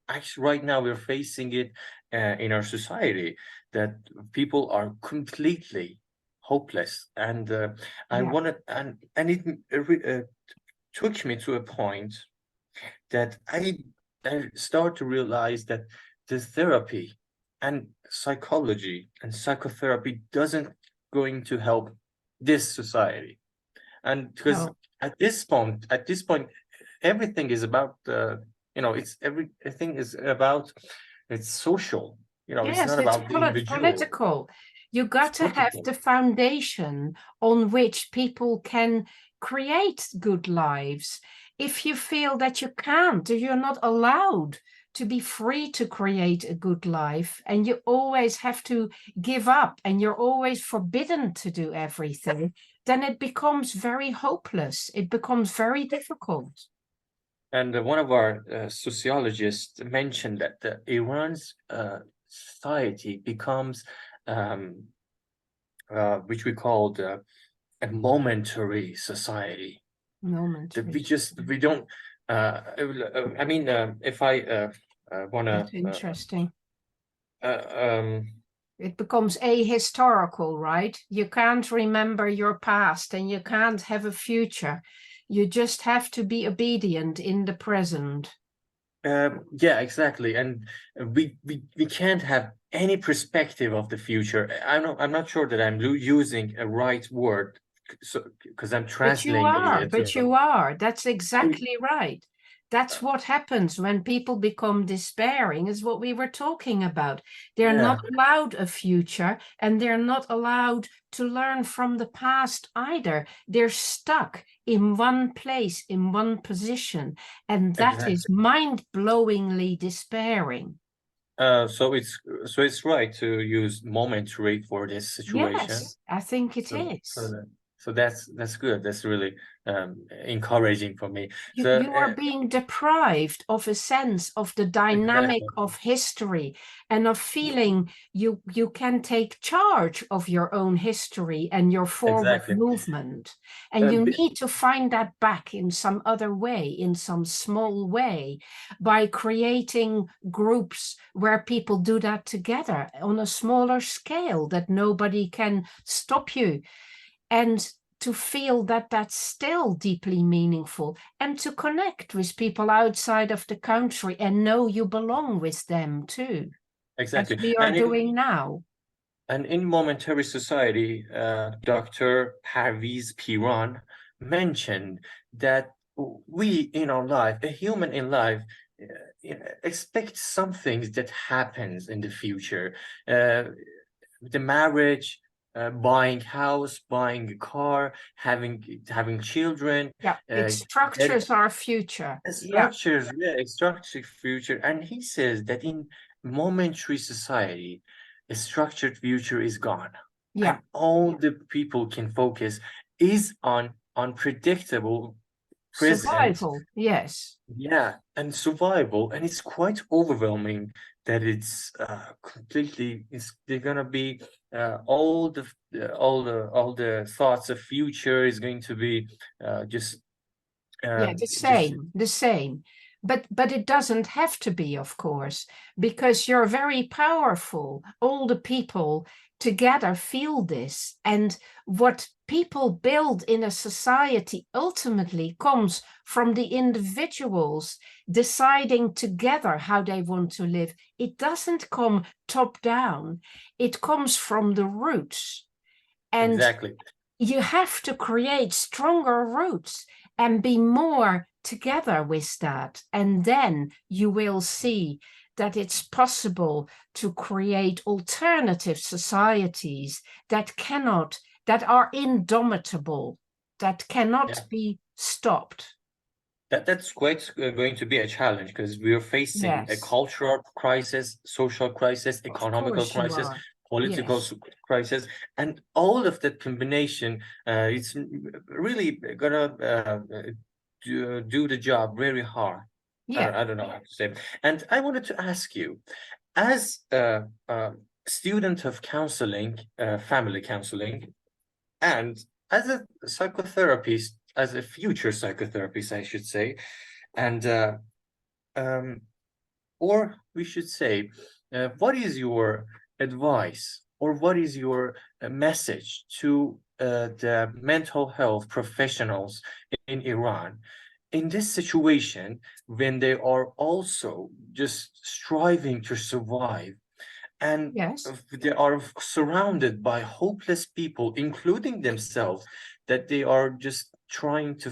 [SPEAKER 1] actually right now we're facing it in our society, that people are completely hopeless. And I wanted, and it took me to a point that I start to realize that the therapy and psychology and psychotherapy doesn't going to help this society. And because at this point everything is about everything is about, it's social, it's not about the individual.
[SPEAKER 2] Political. You got to have the foundation on which people can create good lives. If you feel that you can't, or you're not allowed to be free to create a good life, and you always have to give up, and you're always forbidden to do everything, then it becomes very hopeless. It becomes very difficult.
[SPEAKER 1] And one of our sociologists mentioned that Iran's society becomes, um, which we called a momentary society. That
[SPEAKER 2] Momentary.
[SPEAKER 1] we don't. I mean, if I
[SPEAKER 2] That's
[SPEAKER 1] wanna,
[SPEAKER 2] interesting.
[SPEAKER 1] uh, um,
[SPEAKER 2] It becomes ahistorical, right? You can't remember your past and you can't have a future. You just have to be obedient in the present.
[SPEAKER 1] yeah, exactly, and we can't have any perspective of the future. I'm not sure that I'm using a right word, so because I'm translating it.
[SPEAKER 2] But you are. That's
[SPEAKER 1] Mm,
[SPEAKER 2] exactly right. That's what happens when people become despairing, is what we were talking about. They're not
[SPEAKER 1] yeah,
[SPEAKER 2] allowed a future and they're not allowed to learn from the past either. They're stuck in one place, in one position, and that is
[SPEAKER 1] exactly.
[SPEAKER 2] mind-blowingly despairing.
[SPEAKER 1] So it's right to use momentary for this situation.
[SPEAKER 2] Yes, I think it
[SPEAKER 1] So
[SPEAKER 2] is.
[SPEAKER 1] that's good. That's really encouraging for me. So
[SPEAKER 2] You are being deprived of a sense of the dynamic
[SPEAKER 1] exactly,
[SPEAKER 2] of history and of feeling you can take charge of your own history and your forward
[SPEAKER 1] exactly.
[SPEAKER 2] movement. And
[SPEAKER 1] Uh,
[SPEAKER 2] you
[SPEAKER 1] b-
[SPEAKER 2] need to find that back in some other way, in some small way, by creating groups where people do that together on a smaller scale that nobody can stop you. And to feel that that's still deeply meaningful and to connect with people outside of the country and know you belong with them too, as
[SPEAKER 1] exactly.
[SPEAKER 2] we are doing now.
[SPEAKER 1] And in Momentary Society, Dr. Parviz Piran mentioned that we in our life, a human in life, expect some things that happens in the future. The marriage, buying house, buying a car, having children,
[SPEAKER 2] Yeah, it
[SPEAKER 1] that
[SPEAKER 2] structures our future. Yeah,
[SPEAKER 1] structures, yeah, it structures future. And he says that in momentary society, a structured future is gone, and
[SPEAKER 2] yeah.
[SPEAKER 1] all the people can focus is on unpredictable present.
[SPEAKER 2] Survival, yes.
[SPEAKER 1] Yeah, and survival, and it's quite overwhelming that it's completely. It's they're gonna be all the thoughts of future is going to be just
[SPEAKER 2] Yeah,
[SPEAKER 1] just
[SPEAKER 2] the same. But it doesn't have to be, of course, because you're very powerful. All the people together feel this. And what people build in a society ultimately comes from the individuals deciding together how they want to live. It doesn't come top down, it comes from the roots. And
[SPEAKER 1] exactly.
[SPEAKER 2] you have to create stronger roots and be more together with that. And then you will see that it's possible to create alternative societies that are indomitable, that cannot
[SPEAKER 1] Yeah.
[SPEAKER 2] be stopped.
[SPEAKER 1] That's quite going to be a challenge because we are facing a
[SPEAKER 2] Yes,
[SPEAKER 1] cultural crisis, social crisis,
[SPEAKER 2] of
[SPEAKER 1] economical
[SPEAKER 2] course you
[SPEAKER 1] crisis,
[SPEAKER 2] are.
[SPEAKER 1] political
[SPEAKER 2] Yes,
[SPEAKER 1] crisis, and all of that combination, it's really gonna do the job very hard.
[SPEAKER 2] yeah,
[SPEAKER 1] I don't know how to say. And I wanted to ask you, as a student of counseling, family counseling, and as a psychotherapist, as a future psychotherapist, I should say, and um, or we should say, what is your advice or what is your message to the mental health professionals in Iran in this situation when they are also just striving to survive and
[SPEAKER 2] yes.
[SPEAKER 1] they are surrounded by hopeless people, including themselves, that they are just trying to,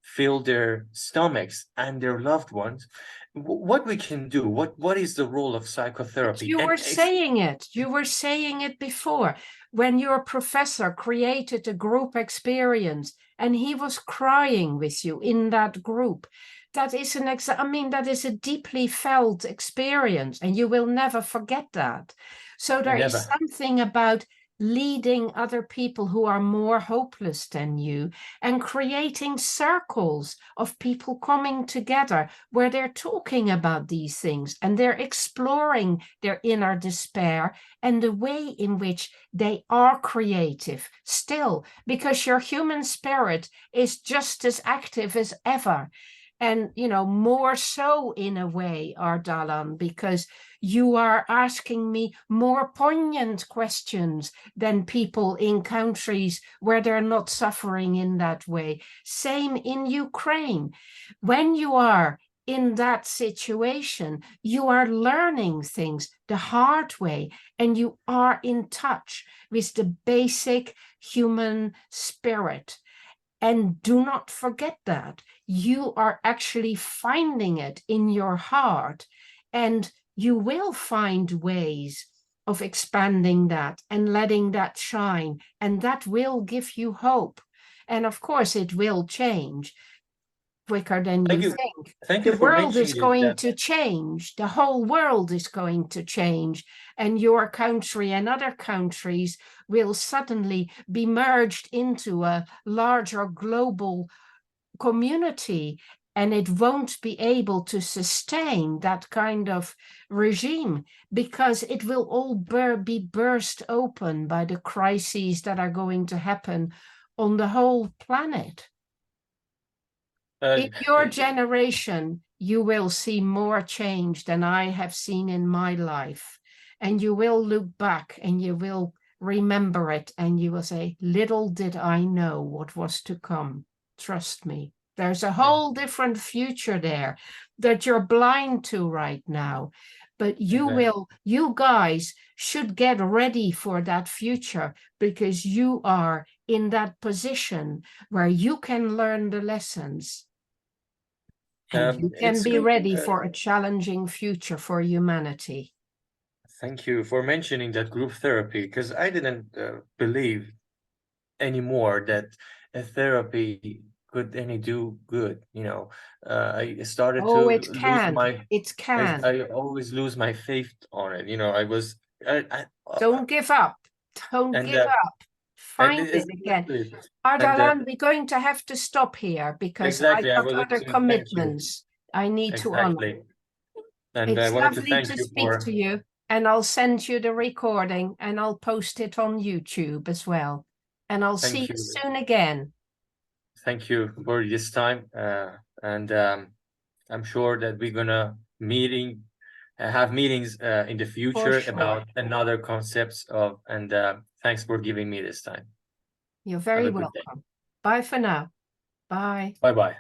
[SPEAKER 1] fill their stomachs and their loved ones. What we can do? What is the role of
[SPEAKER 2] But
[SPEAKER 1] psychotherapy?
[SPEAKER 2] you
[SPEAKER 1] And
[SPEAKER 2] were saying it. You were saying it before when your professor created a group experience and he was crying with you in that group. That is that is a deeply felt experience and you will never forget that. So there is
[SPEAKER 1] never,
[SPEAKER 2] something about leading other people who are more hopeless than you, and creating circles of people coming together where they're talking about these things and they're exploring their inner despair and the way in which they are creative still, because your human spirit is just as active as ever. And, you know, more so in a way, Ardalan, because you are asking me more poignant questions than people in countries where they're not suffering in that way. Same in Ukraine. When you are in that situation, you are learning things the hard way, and you are in touch with the basic human spirit. And do not forget that you are actually finding it in your heart, and you will find ways of expanding that and letting that shine, and that will give you hope. And of course, it will change quicker than you
[SPEAKER 1] Thank you.
[SPEAKER 2] think.
[SPEAKER 1] Thank you
[SPEAKER 2] The
[SPEAKER 1] for
[SPEAKER 2] world is
[SPEAKER 1] mentioning
[SPEAKER 2] going
[SPEAKER 1] that.
[SPEAKER 2] to change. The whole world is going to change. And your country and other countries will suddenly be merged into a larger global community. And it won't be able to sustain that kind of regime, because it will all be burst open by the crises that are going to happen on the whole planet. In your generation, you will see more change than I have seen in my life. And you will look back and you will remember it, and you will say, little did I know what was to come. Trust me. There's a whole different future there that you're blind to right now. But you guys should get ready for that future, because you are in that position where you can learn the lessons. And you can
[SPEAKER 1] It's
[SPEAKER 2] be
[SPEAKER 1] good.
[SPEAKER 2] ready for a challenging future for humanity.
[SPEAKER 1] Thank you for mentioning that group therapy, because I didn't believe anymore that a therapy could any do good. You know, I started
[SPEAKER 2] Oh,
[SPEAKER 1] to
[SPEAKER 2] it
[SPEAKER 1] lose
[SPEAKER 2] can.
[SPEAKER 1] my.
[SPEAKER 2] It can.
[SPEAKER 1] I always lose my faith on it. You know, I was.
[SPEAKER 2] Don't give up. Don't
[SPEAKER 1] And
[SPEAKER 2] give up.
[SPEAKER 1] and
[SPEAKER 2] Find it again.
[SPEAKER 1] exactly. And
[SPEAKER 2] Ardalan, we're going to have to stop here because I
[SPEAKER 1] exactly, I
[SPEAKER 2] got
[SPEAKER 1] wanted
[SPEAKER 2] other
[SPEAKER 1] to thank you.
[SPEAKER 2] commitments I need to honor.
[SPEAKER 1] Exactly. And I
[SPEAKER 2] It's
[SPEAKER 1] wanted to
[SPEAKER 2] lovely
[SPEAKER 1] thank
[SPEAKER 2] to
[SPEAKER 1] you
[SPEAKER 2] speak to
[SPEAKER 1] for.
[SPEAKER 2] you, and I'll send you the recording and I'll post it on YouTube as well. And I'll see
[SPEAKER 1] Thank
[SPEAKER 2] you
[SPEAKER 1] you.
[SPEAKER 2] soon again.
[SPEAKER 1] Thank you for this time. And I'm sure that we're gonna have meetings in the
[SPEAKER 2] For
[SPEAKER 1] future
[SPEAKER 2] sure.
[SPEAKER 1] about another concepts of. And thanks for giving me this time.
[SPEAKER 2] You're
[SPEAKER 1] Have
[SPEAKER 2] very
[SPEAKER 1] a good day.
[SPEAKER 2] welcome. Bye for now. Bye.
[SPEAKER 1] Bye bye.